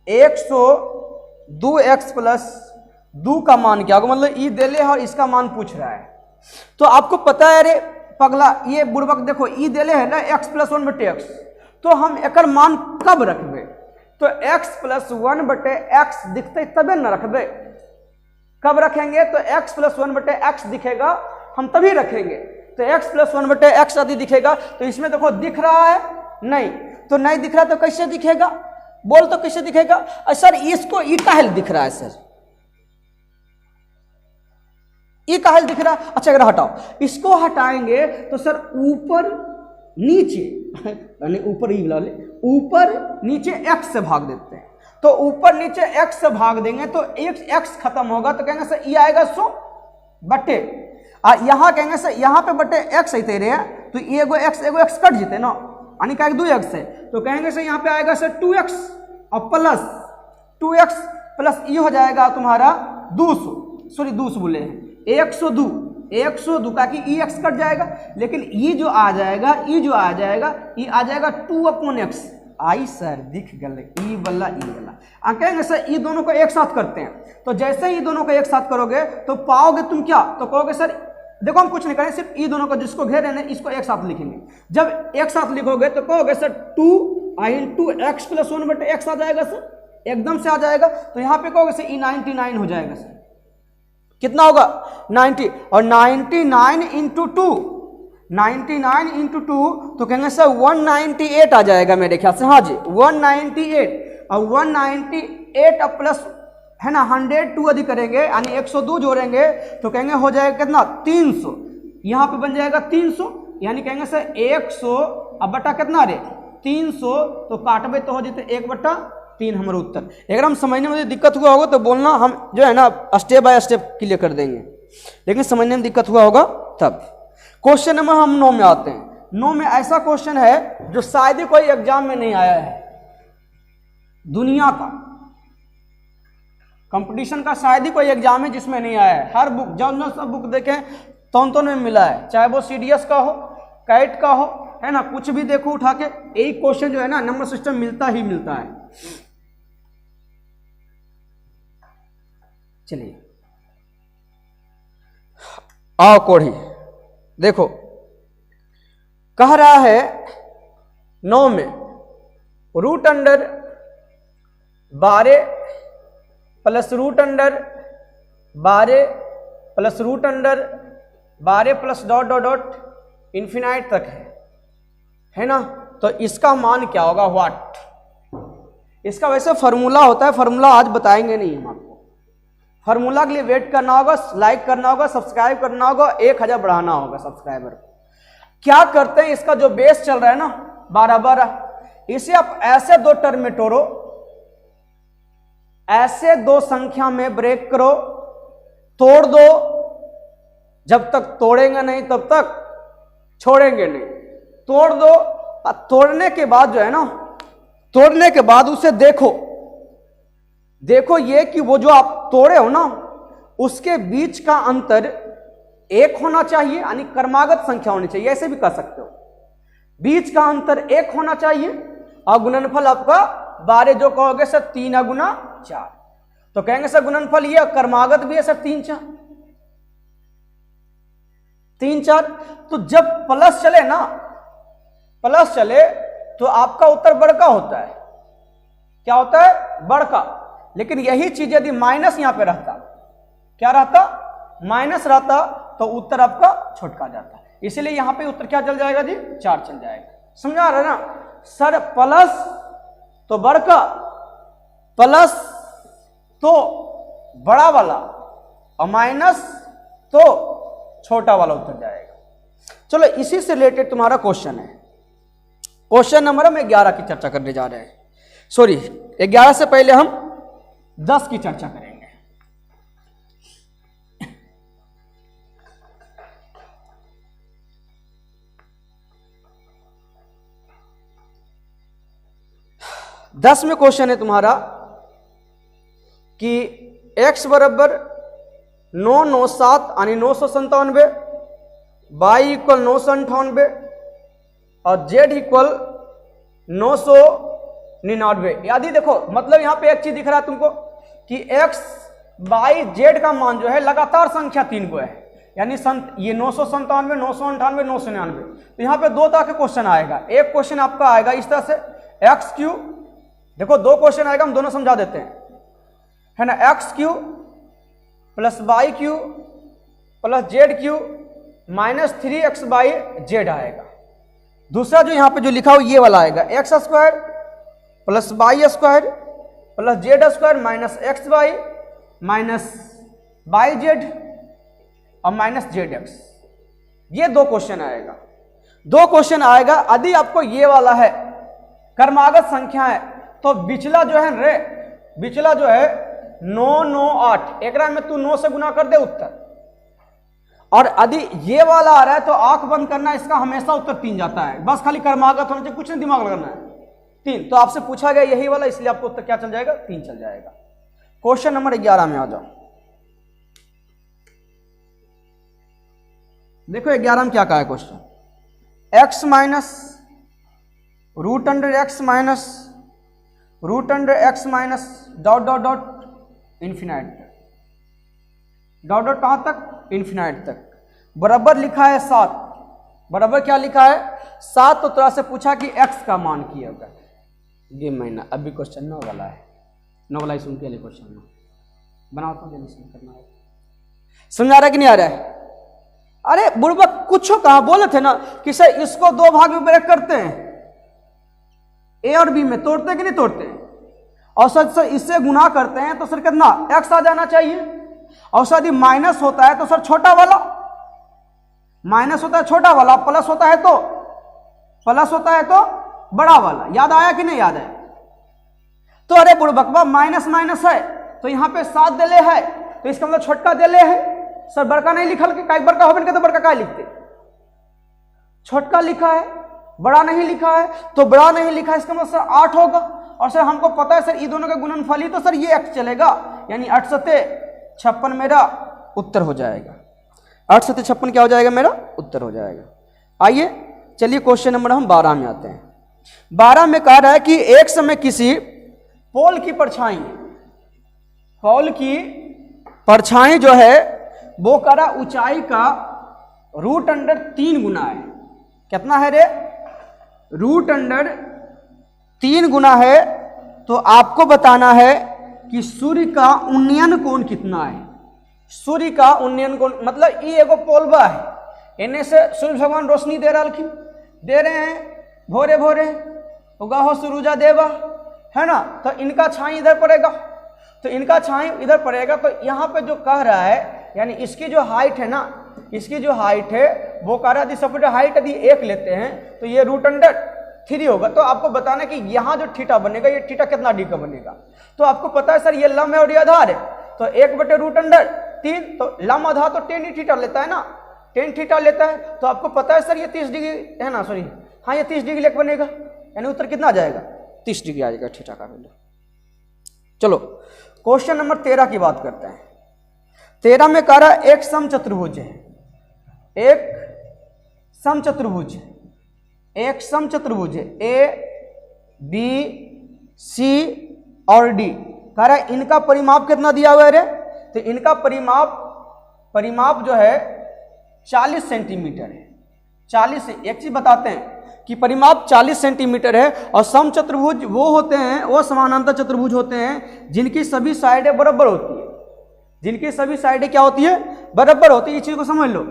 102x प्लस 2 का मान क्या होगा, मतलब ई देले है और इसका मान पूछ रहा है। तो आपको पता है अरे पगला ये बुड़बक, देखो ई देले है ना x प्लस 1/x, तो हम एकर मान कब रखबे, तो x प्लस 1/x दिखते तबे न रखबे, कब रखेंगे, तो x प्लस 1/x दिखेगा हम तभी रखेंगे। तो x प्लस 1/x यदि दिखेगा तो इसमें देखो दिख रहा है नहीं, तो नहीं दिख रहा तो कैसे दिखेगा, बोल तो कैसे दिखेगा सर, इसको ई काहेल दिख रहा है सर, ई काहेल दिख रहा है। अच्छा अगर हटाओ, इसको हटाएंगे तो सर ऊपर नीचे यानी ऊपर ई वाले ऊपर नीचे x से भाग देते हैं, तो ऊपर नीचे x से भाग देंगे तो x खत्म होगा, तो कहेंगे सर ई आएगा 100 बटे, यहाँ कहेंगे सर यहाँ पे बटे x है तेरे, तो एगो x कट जीते ना, यानी का 2x है, तो कहेंगे सर यहाँ पे आएगा सर 2x और प्लस 2x प्लस ई हो जाएगा तुम्हारा 200 बोले हैं 102 का कि ई एक्स कट जाएगा, लेकिन ई जो आ जाएगा ई आ जाएगा 2/x। आई सर दिख गए ई वाला कहेंगे सर ई दोनों को एक साथ करते हैं, तो जैसे ही दोनों को एक साथ करोगे तो पाओगे तुम क्या, तो कहोगे सर देखो हम कुछ नहीं करें, सिर्फ ई दोनों को जिसको घेरे हैं इसको एक साथ लिखेंगे। जब एक साथ लिखोगे तो कहोगे सर 2x प्लस 1/x आ जाएगा सर, एकदम से आ जाएगा, तो यहाँ पे कहोगे सर ई 99 हो जाएगा सर, कितना होगा 90, और 99 इंटू 2 तो कहेंगे सर 198 आ जाएगा मेरे ख्याल से, हाँ जी 198, और 198 अब प्लस है ना 102 अधिक करेंगे यानी 102 जोड़ेंगे तो कहेंगे हो जाएगा कितना 300, यहाँ पे बन जाएगा 300, यानी कहेंगे सर 100 अब बटा कितना रे 300, तो काटबे तो हो जाते 1/3 हमारा उत्तर। अगर हम समझने में दिक्कत हुआ होगा तो बोलना, हम जो है ना स्टेप बाय स्टेप क्लियर कर देंगे, लेकिन समझने में दिक्कत हुआ होगा तब। क्वेश्चन नंबर हम 9 में आते हैं। 9 में ऐसा क्वेश्चन है जो शायद ही कोई एग्जाम में नहीं आया है, दुनिया का कंपटीशन का शायद ही कोई एग्जाम है जिसमें नहीं आया है। हर बुक जब सब बुक देखें तो में मिला है, चाहे वो CDS का हो कैट का हो है ना, कुछ भी देखो उठा के एक क्वेश्चन जो है ना नंबर सिस्टम मिलता ही मिलता है। चलिए आओ कोढ़ी देखो, कह रहा है 9 में √12 plus √12 plus √12 plus dot infinite तक है ना, तो इसका मान क्या होगा व्हाट, इसका वैसे फार्मूला होता है, फार्मूला आज बताएंगे नहीं हम आपको। फार्मूला के लिए वेट करना होगा, लाइक करना होगा, सब्सक्राइब करना होगा, 1000 बढ़ाना होगा सब्सक्राइबर को। क्या करते हैं, इसका जो बेस चल रहा है ना 12-12, इसे आप ऐसे दो टर्म में तोड़ो, ऐसे दो संख्या में ब्रेक करो, तोड़ दो, जब तक तोड़ेंगे नहीं तब तक छोड़ेंगे नहीं, तोड़ दो। तोड़ने के बाद जो है ना, तोड़ने के बाद उसे देखो, देखो ये कि वो जो आप तोड़े हो ना उसके बीच का अंतर 1 होना चाहिए, यानी क्रमागत संख्या होनी चाहिए, ऐसे भी कर सकते हो। बीच का अंतर 1 होना चाहिए और गुणनफल आपका 12 जो कहोगे सर 3 गुना 4, तो कहेंगे सर गुणनफल ये क्रमागत भी है सर 3-4, 3-4। तो जब प्लस चले ना, प्लस चले तो आपका उत्तर बड़का होता है। क्या होता है? बड़का। लेकिन यही चीज यदि माइनस यहां पे रहता, क्या रहता? माइनस रहता, तो उत्तर आपका छोटका जाता। इसीलिए यहां पे उत्तर क्या चल जाएगा जी? 4 चल जाएगा। समझा रहे ना सर? प्लस तो बड़का, प्लस तो बड़ा वाला और माइनस तो छोटा वाला उत्तर जाएगा। चलो इसी से रिलेटेड तुम्हारा क्वेश्चन है, क्वेश्चन नंबर हम 11 की चर्चा करने जा रहे हैं। सॉरी 11 से पहले हम 10 की चर्चा करेंगे। दस में क्वेश्चन है तुम्हारा कि x बराबर 9, 9, 7 यानी 997, y इक्वल 998 और z इक्वल 999। यदि देखो मतलब यहां पे एक चीज दिख रहा है तुमको कि x, y, z का मान जो है लगातार संख्या 3 को है, यानी ये 997, 998, 999। तो यहां पे 2 तरह के क्वेश्चन आएगा। एक क्वेश्चन आपका आएगा इस तरह से एक्स क्यू, देखो 2 क्वेश्चन आएगा, हम दोनों समझा देते हैं, है ना। X cube plus Y cube plus Z cube minus 3xy/z आएगा। दूसरा जो यहां पे जो लिखा हो ये वाला आएगा X square plus Y square plus Z square minus xy minus yz और माइनस zx। ये 2 क्वेश्चन आएगा, 2 क्वेश्चन आएगा। यदि आपको ये वाला है क्रमागत संख्या है तो बिचला जो है रे, बिचला जो है 9, 9, 8, एक में तू 9 से गुना कर दे उत्तर। और यदि ये वाला आ रहा है तो आंख बंद करना, इसका हमेशा उत्तर 3 जाता है, बस खाली क्रमागत होना चाहिए, कुछ नहीं दिमाग लगाना है। 3 तो आपसे पूछा गया यही वाला, इसलिए आपको उत्तर क्या चल जाएगा? 3 चल जाएगा। क्वेश्चन नंबर 11 में आ जाओ। देखो 11 में क्या कहा है question, x minus root under X minus root under X minus dot dot dot infinite तक, डॉट डॉट कहां तक? इन्फिनाइट तक। बराबर लिखा है 7, बराबर क्या लिखा है? 7। तो थोड़ा से पूछा कि x का मान किया होगा। ये महीना अभी क्वेश्चन 9 वाला है, 9 वाला ही सुन के लिए क्वेश्चन 9 बनाओ तो जल्दी करना है। समझ आ रहा है कि नहीं आ रहा है? अरे बुड़बक कुछ कहा बोले थे ना कि सर इसको 2 भाग में ब्रेक करते हैं, ए और बी में तोड़ते कि नहीं तोड़ते, और सर इससे गुना करते हैं तो सर कितना x आ जाना चाहिए। और सर यदि माइनस होता है तो सर छोटा वाला, माइनस होता है छोटा वाला, प्लस होता है तो बड़ा वाला। याद आया कि नहीं याद है? तो अरे बुड़बकवा माइनस माइनस है तो यहां पे 7 देले है, तो इसका मतलब छोटका देले है। सर बड़का नहीं लिखल के काई बड़का होबन के तो बड़का का लिखते, छोटका लिखा है, बड़ा नहीं लिखा है, तो बड़ा नहीं लिखा है इसका मतलब सर 8 होगा। और सर हमको पता है सर ये दोनों का गुणनफल ही तो सर ये x चलेगा, यानी 8 सते 56 मेरा उत्तर हो जाएगा। 8 सते 56 क्या हो जाएगा? मेरा उत्तर हो जाएगा। आइए चलिए क्वेश्चन नंबर हम 12 में आते हैं। 12 में कह रहा है कि एक समय किसी पोल की परछाई, पोल की परछाई जो है वो करा ऊंचाई का रूट अंडर 3 गुना है। कितना है रे? रूट अंडर 3 गुना है। तो आपको बताना है कि सूर्य का उन्नयन कोण कितना है। सूर्य का उन्नयन कोण मतलब ये एगो पोलबा है, इन्हें से सूर्य भगवान रोशनी दे रहे हैं भोरे भोरे, उगा हो सूरुजा देवा, है ना, तो इनका छाई इधर पड़ेगा, तो इनका छाई इधर पड़ेगा। तो यहाँ पे जो कह रहा है यानी इसकी जो हाइट है ना, इसकी जो हाइट है वो कह रहा है सपोज हाइट यदि 1 लेते हैं तो ये √3 होगा। तो आपको बताना कि यहाँ जो थीटा बनेगा ये थीटा कितना डी का बनेगा। तो आपको पता है सर ये लंब है और ये आधार है, तो 1/√3, तो लंब आधार तो tan थीटा लेता है ना, tan थीटा लेता है। तो आपको पता है सर ये 30 डिग्री है ना, सॉरी हाँ ये 30 डिग्री लेक बनेगा, यानी उत्तर कितना आ जाएगा 30 डिग्री आ जाएगा थीटा का वैल्यू। चलो क्वेश्चन नंबर 13 की बात करते हैं। 13 में कह रहा है एक समचतुर्भुज है, एक समचतुर्भुज है, एक समचतुर्भुज है ए बी सी और डी। कह रहा है इनका परिमाप कितना दिया हुआ है रे, तो इनका परिमाप जो है 40 सेंटीमीटर है। 40, एक चीज बताते हैं कि परिमाप 40 सेंटीमीटर है और समचतुर्भुज वो होते हैं, वो समानांतर चतुर्भुज होते हैं जिनकी सभी साइडें बराबर होती है, जिनकी सभी साइडें क्या होती है बराबर होती है। इस चीज को समझ लो,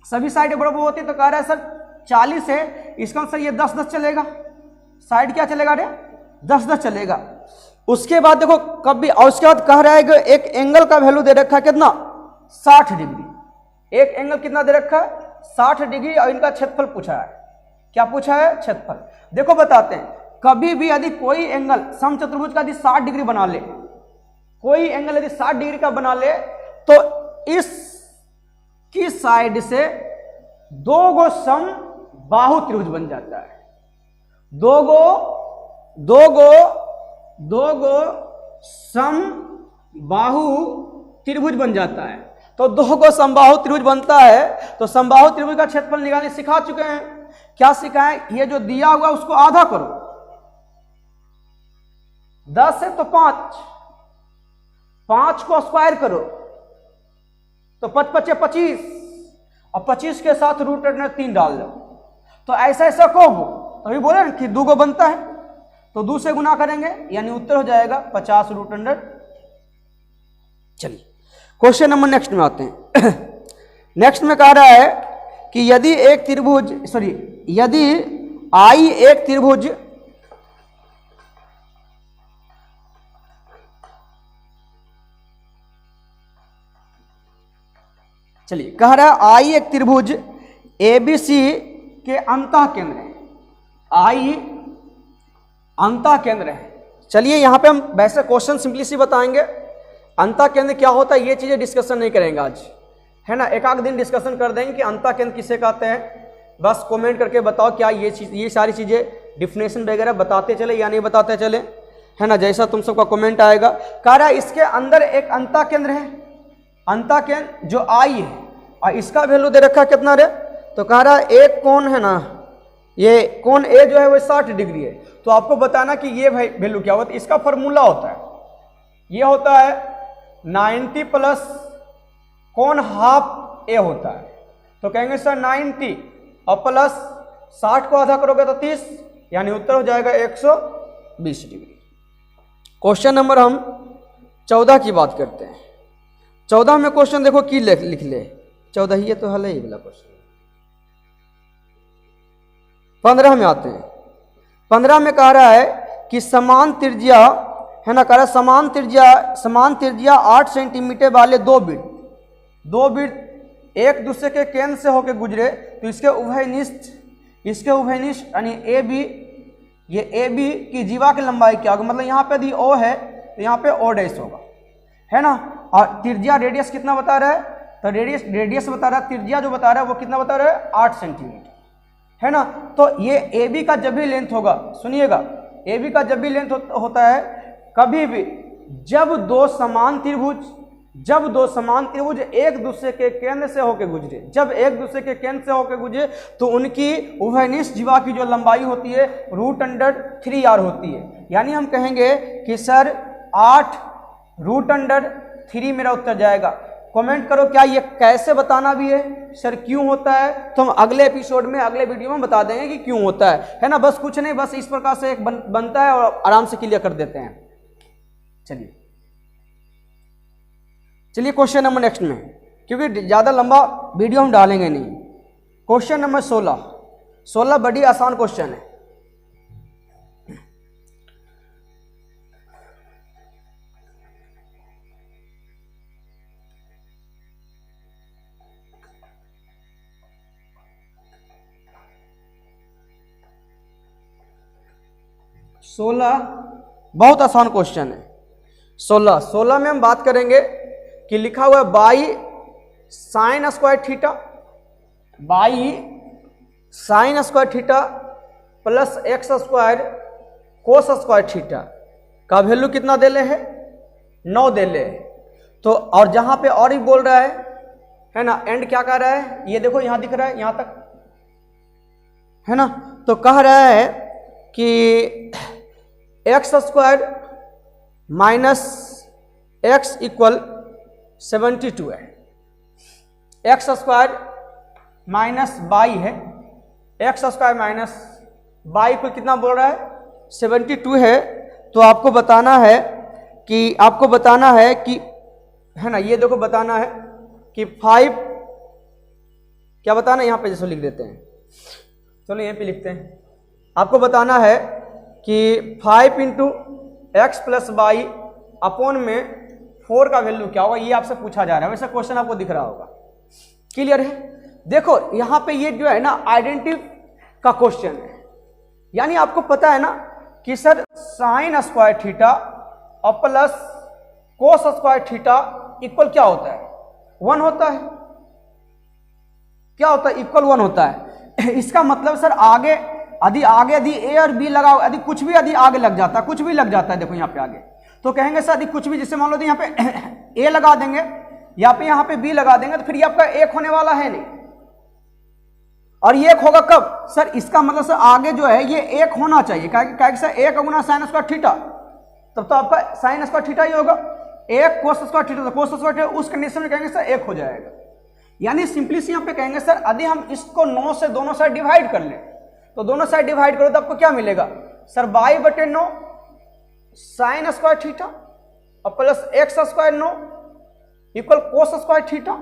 सभी साइडें बराबर होती है। तो कह रहा है सर 40 है, इसका मतलब ये 10-10 चलेगा, साइड क्या चलेगा रे 10-10 चलेगा। उसके बाद देखो कभी, और उसके बाद कह रहा है कि एक एंगल का वैल्यू दे रखा है कितना 60 डिग्री, एक एंगल कितना दे रखा है 60 डिग्री और इनका क्षेत्रफल पूछा है। क्या पूछा है क्षेत्रफल। देखो बताते हैं, कभी भी यदि कोई एंगल समचतुर्भुज का यदि 60 डिग्री बना ले, कोई एंगल यदि 60 डिग्री का बना ले तो इस की साइड से 2 गो सम बाहु त्रिभुज बन जाता है, 2 गो सम बाहु त्रिभुज बन जाता है। तो 2 गो समबाहु त्रिभुज बनता है, तो समबाहु त्रिभुज का क्षेत्रफल निकालने सिखा चुके हैं। क्या सिखाएं, ये जो दिया हुआ उसको आधा करो, 10 है तो 5 को स्क्वायर करो तो 5 × 5 = 25 और 25 के साथ √3 डाल दो। तो ऐसा ऐसा कहोगे तभी बोले ना कि 2 गो बनता है, तो 2 से गुना करेंगे यानी उत्तर हो जाएगा 50 √। चलिए क्वेश्चन नंबर नेक्स्ट में आते हैं। नेक्स्ट में कह रहा है कि यदि एक त्रिभुज, सॉरी यदि आई एक त्रिभुज चलिए कह रहा है आई एक त्रिभुज एबीसी के अंतः केंद्र है, आई अंतः केंद्र है। चलिए यहां पे हम वैसे क्वेश्चन सिंपली सी बताएंगे, अंतः केंद्र क्या होता है ये चीजें डिस्कशन नहीं करेंगे आज, है ना, एक आध दिन डिस्कशन कर देंगे कि अंतः केंद्र किसे कहते हैं। बस कमेंट करके बताओ क्या ये सारी चीजें डिफिनेशन वगैरह बताते चले या नहीं बताते चले, है ना, जैसा तुम सबका कमेंट आएगा। कह रहा है इसके अंदर एक अंतः केंद्र है, अंतः केंद्र जो आई है और इसका वैल्यू दे रखा है कितना रे, तो कह रहा है एक कोण है ना, ये कोण ए जो है वो 60 डिग्री है। तो आपको बताना कि ये भाई वैल्यू क्या होता है, इसका फॉर्मूला होता है, ये होता है 90 प्लस कोण हाफ ए होता है। तो कहेंगे सर 90 और प्लस 60 को आधा करोगे तो 30, यानी उत्तर हो जाएगा 120 डिग्री। क्वेश्चन नंबर हम 14 की बात करते हैं। 14 में क्वेश्चन देखो की लिख ले, 14 ही तो हल है ये वाला क्वेश्चन। 15 में आते हैं। 15 में कह रहा है कि समान त्रिज्या, है ना, कह रहा है समान त्रिज्या 8 सेंटीमीटर वाले 2 बिट एक दूसरे के केंद्र से होकर गुजरे तो इसके उभयनिष्ठ यानी ए बी, ये ए बी की जीवा की लंबाई क्या होगा, मतलब यहाँ पे यदि ओ है तो यहाँ पे ओ डैश होगा, है ना। और त्रिज्या रेडियस कितना बता रहा है, तो रेडियस बता रहा है, त्रिज्या जो बता रहा है वो कितना बता रहा है 8 सेंटीमीटर, है ना। तो ये ए बी का जब भी लेंथ होगा, सुनिएगा, ए बी का जब भी लेंथ होता है, कभी भी जब दो समान त्रिभुज एक दूसरे के केंद्र से होकर गुजरे, जब एक दूसरे के केंद्र से होकर गुजरे तो उनकी उभयनिष्ठ जीवा की जो लंबाई होती है √3r होती है। यानी हम कहेंगे कि सर 8 √3 मेरा उत्तर जाएगा। कमेंट करो क्या ये कैसे बताना भी है, सर क्यों होता है, तो हम अगले एपिसोड में, अगले वीडियो में बता देंगे कि क्यों होता है ना। बस कुछ नहीं, बस इस प्रकार से एक बनता है और आराम से क्लियर कर देते हैं। चलिए क्वेश्चन नंबर नेक्स्ट में, क्योंकि ज़्यादा लंबा वीडियो हम डालेंगे नहीं। क्वेश्चन नंबर 16 बड़ी आसान क्वेश्चन है। 16 बहुत आसान क्वेश्चन है। 16 में हम बात करेंगे कि लिखा हुआ है by sine square theta, by sine square theta plus x square cos square theta का वैल्यू कितना दे ले है, 9 दे ले। तो और जहां पे और ही बोल रहा है ना, एंड क्या कह रहा है, ये देखो यहां दिख रहा है, यहां तक है ना। तो कह रहा है कि x square minus x equal 72 है, एक्स स्क्वायर माइनस बाई है, x square minus by equal कितना बोल रहा है, 72 है। तो आपको बताना है कि है ना, ये देखो बताना है कि 5 क्या बताना है, यहां पे जैसे लिख देते हैं, चलो यहीं पे लिखते हैं। आपको बताना है कि 5 into X plus Y upon में 4 का वैल्यू क्या होगा, ये आपसे पूछा जा रहा है। वैसे क्वेश्चन आपको दिख रहा होगा, क्लियर है। देखो यहां पे ये जो है ना आइडेंटिटी का क्वेश्चन है, यानी आपको पता है ना कि सर साइन स्क्वायर थीटा और plus cos square theta equal क्या होता है, 1 होता है। क्या होता है, इक्वल 1 होता है। इसका मतलब सर आगे यदि ए और बी लगाओ, यदि कुछ भी यदि आगे लग जाता है, कुछ भी लग जाता है, देखो यहाँ पे आगे, तो कहेंगे सर यदि कुछ भी, जैसे मान लो यहाँ पे ए लगा देंगे या पे यहाँ पे बी लगा देंगे, तो फिर ये आपका 1 होने वाला है नहीं। और ये 1 होगा कब सर, इसका मतलब सर आगे जो है ये 1 होना चाहिए, क्या सर 1 गुना साइन स्क्वायर थीटा, तब तो आपका साइन स्क्वायर थीटा ही होगा। 1 कोस स्क्वायर थीटा, तो कोस स्क्वायर थीटा उस कंडीशन में कहेंगे सर 1 हो जाएगा। यानी सिंपली सी यहाँ पे कहेंगे सर यदि हम इसको 9 से दोनों साइड डिवाइड कर ले, तो दोनों साइड डिवाइड करो तो आपको क्या मिलेगा सर, बाई बटे 9 साइन स्क्वायर थीटा और plus x square 9 equal cos square theta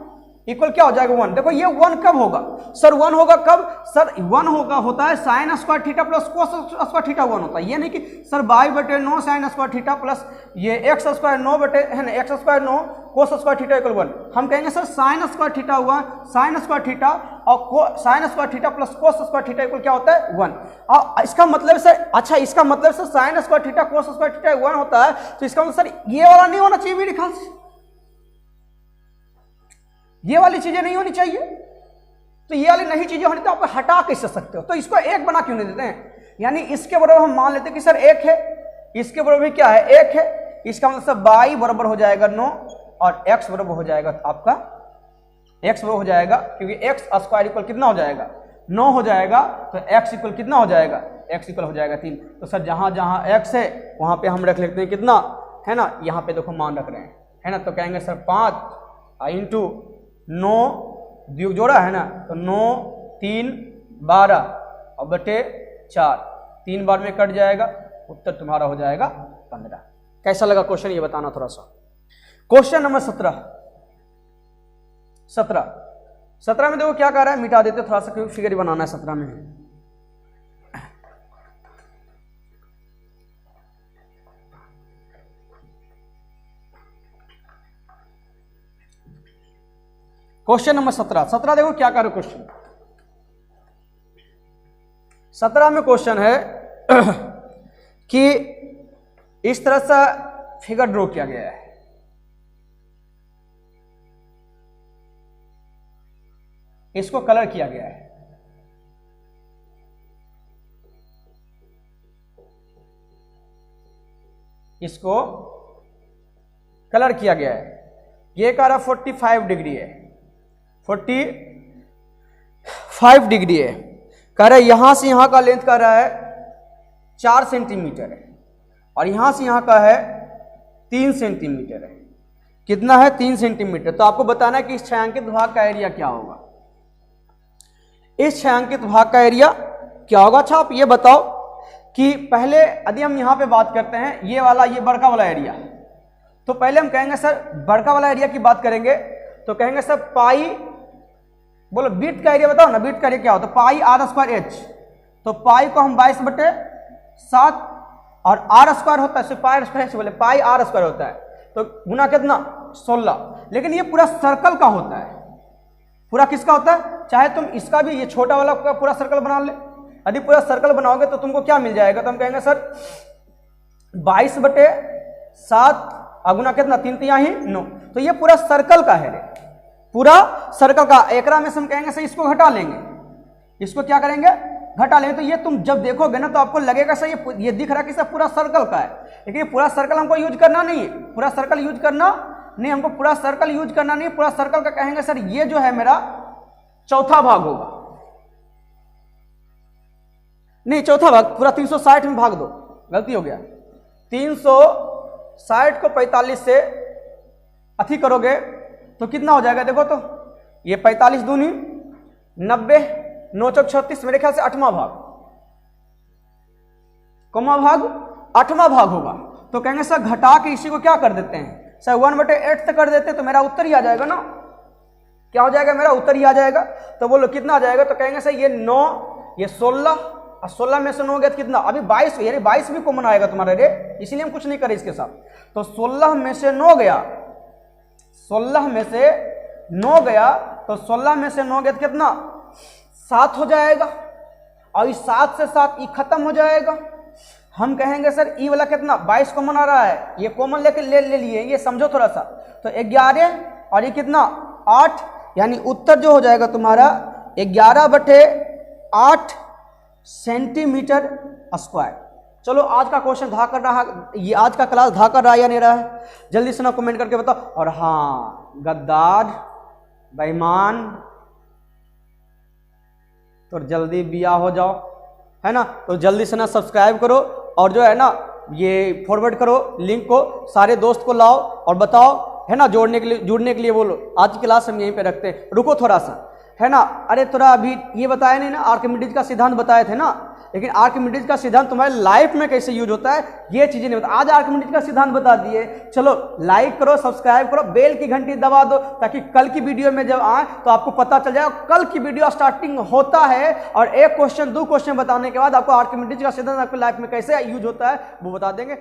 equal क्या हो जाएगा 1। देखो ये 1 कब होगा सर, 1 होगा कब सर, 1 होता है sine square theta plus cos square theta 1 होता है। ये नहीं कि सर बाई बटे 9 साइन स्क्वायर थीटा प्लस ये एक्स स्क्वायर 9 बटे है ना x square 9 cos square theta equal 1। हम कहेंगे सर साइन स्क्वायर थीटा हुआ साइन स्क्वायर थीटा और sine square theta plus cos square theta equal क्या होता है 1। और इसका मतलब सर, अच्छा इसका मतलब sir sine square theta cos square theta 1 होता है, तो इसका मतलब सर ये वाला नहीं होना चाहिए मेरे ख्याल से, ये वाली चीजें नहीं होनी चाहिए। तो ये वाली नहीं चीजें होनी तो आप हटा कैसे सकते हो, तो इसको 1 बना क्यों नहीं देते हैं। यानी इसके बराबर हम मान लेते हैं कि सर 1 है, इसके बराबर भी क्या है 1 है, इसका मतलब सर बाई बराबर हो जाएगा 9 और x बराबर हो जाएगा आपका x बराबर हो जाएगा, क्योंकि x स्क्वायर इक्वल कितना हो जाएगा 9 हो जाएगा, तो x इक्वल कितना हो जाएगा, x इक्वल हो जाएगा 3। तो सर जहां जहां x है वहां पे हम रख लेते हैं कितना है ना, यहाँ पे देखो मान रख रहे हैं है ना, तो कहेंगे सर 5 इंटू 9 द्वियोग जोड़ा है ना, तो 9 3 12 और बटे 4, 3 बार में कट जाएगा, उत्तर तुम्हारा हो जाएगा 15। कैसा लगा क्वेश्चन ये बताना थोड़ा सा। क्वेश्चन नंबर 17 में देखो क्या कह रहा है, मिटा देते थोड़ा सा क्योंकि फिगर बनाना है 17 में। क्वेश्चन नंबर 17 देखो क्या कर रहे क्वेश्चन। 17 में क्वेश्चन है कि इस तरह से फिगर ड्रॉ किया गया है, इसको कलर किया गया है, इसको कलर किया गया है। ये कह रहा 45 डिग्री है, 45 डिग्री है, कह रहा है यहां से यहां का लेंथ कह रहा है 4 सेंटीमीटर है और यहां से यहां का है 3 सेंटीमीटर है। कितना है 3 सेंटीमीटर। तो आपको बताना है कि इस छायांकित भाग का एरिया क्या होगा, इस छायांकित भाग का एरिया क्या होगा। अच्छा आप ये बताओ कि पहले यदि हम यहां पे बात करते हैं ये बड़का वाला एरिया, तो पहले हम कहेंगे सर बड़का वाला एरिया की बात करेंगे तो कहेंगे सर पाई, बोलो बीट का एरिया बताओ ना, बीट का एरिया क्या होता है पाई आर स्क्वायर एच। तो पाई को हम 22/7 और आर स्क्वायर होता है, पाई स्क्वायर बोले पाई आर स्क्वायर होता है, तो गुना कितना 16। लेकिन ये पूरा सर्कल का होता है, पूरा किसका होता है, चाहे तुम इसका भी ये छोटा वाला का पूरा सर्कल बना ले, यदि पूरा सर्कल बनाओगे तो तुमको क्या मिल जाएगा, तो हम कहेंगे सर 22/7 अगुना कितना 3 तिहाई 9। तो ये पूरा सर्कल का है रे, पूरा सर्कल का। एकरा में से हम कहेंगे सर इसको घटा लेंगे, इसको क्या करेंगे घटा लेंगे। तो ये तुम जब देखोगे ना तो आपको लगेगा सर ये दिख रहा है कि सर पूरा सर्कल का है, लेकिन पूरा सर्कल हमको यूज करना नहीं है, पूरा सर्कल यूज करना नहीं, हमको पूरा सर्कल यूज करना नहीं। पूरा सर्कल का कहेंगे सर ये जो है मेरा चौथा भाग होगा, नहीं चौथा भाग, पूरा 360 में भाग दो, गलती हो गया। 360 को 45 से अथी करोगे तो कितना हो जाएगा देखो तो, ये 45 दूनी 90, 9 चौक 36, मेरे ख्याल से 8वां भाग, कौमा भाग 8वां भाग होगा। तो कहेंगे सर घटा के इसी को क्या कर देते हैं सर 1/8 तक कर देते, तो मेरा उत्तर ही आ जाएगा ना, क्या हो जाएगा मेरा उत्तर ही आ जाएगा। तो बोलो कितना आ जाएगा, तो कहेंगे सर ये 9, ये 16, और 16 में से 9 गया तो कितना, अभी 22, यानी 22 भी कॉमन आएगा तुम्हारे रे, इसीलिए हम कुछ नहीं करें इसके साथ। तो 16 में से 9 गया, 16 में से 9 गया, तो 16 में से 9 गया तो कितना 7 हो जाएगा, और इस 7 से 7 ई खत्म हो जाएगा। हम कहेंगे सर ई वाला कितना 22 कॉमन आ रहा है, ये कॉमन लेके ले लिए, ये समझो थोड़ा सा। तो 11 और ये कितना 8, यानी उत्तर जो हो जाएगा तुम्हारा 11/8 सेंटीमीटर स्क्वायर। चलो आज का क्वेश्चन धा कर रहा, ये आज का क्लास धा कर रहा या नहीं रहा है, जल्दी से ना कमेंट करके बताओ। और हाँ, गद्दार बेईमान तो जल्दी बिया हो जाओ, है ना। तो जल्दी से ना सब्सक्राइब करो, और जो है ना ये फॉरवर्ड करो लिंक को, सारे दोस्त को लाओ और बताओ, है ना, जुड़ने के लिए बोलो। आज की क्लास हम यहीं पे रखते हैं, रुको थोड़ा सा, है ना। अरे थोड़ा अभी ये बताया नहीं ना, आर्किमिडीज का सिद्धांत बताए थे ना, लेकिन आर्किमिडीज का सिद्धांत तुम्हारे लाइफ में कैसे यूज होता है ये चीजें नहीं बता, आज आर्किमिडीज का सिद्धांत बता दिए। चलो लाइक करो, सब्सक्राइब करो, बेल की घंटी दबा दो, ताकि कल की वीडियो में जब आए तो आपको पता चल जाए। कल की वीडियो स्टार्टिंग होता है और 1 क्वेश्चन 2 क्वेश्चन बताने के बाद आपको आर्किमिडीज का सिद्धांत आपकी लाइफ में कैसे यूज होता है वो बता देंगे।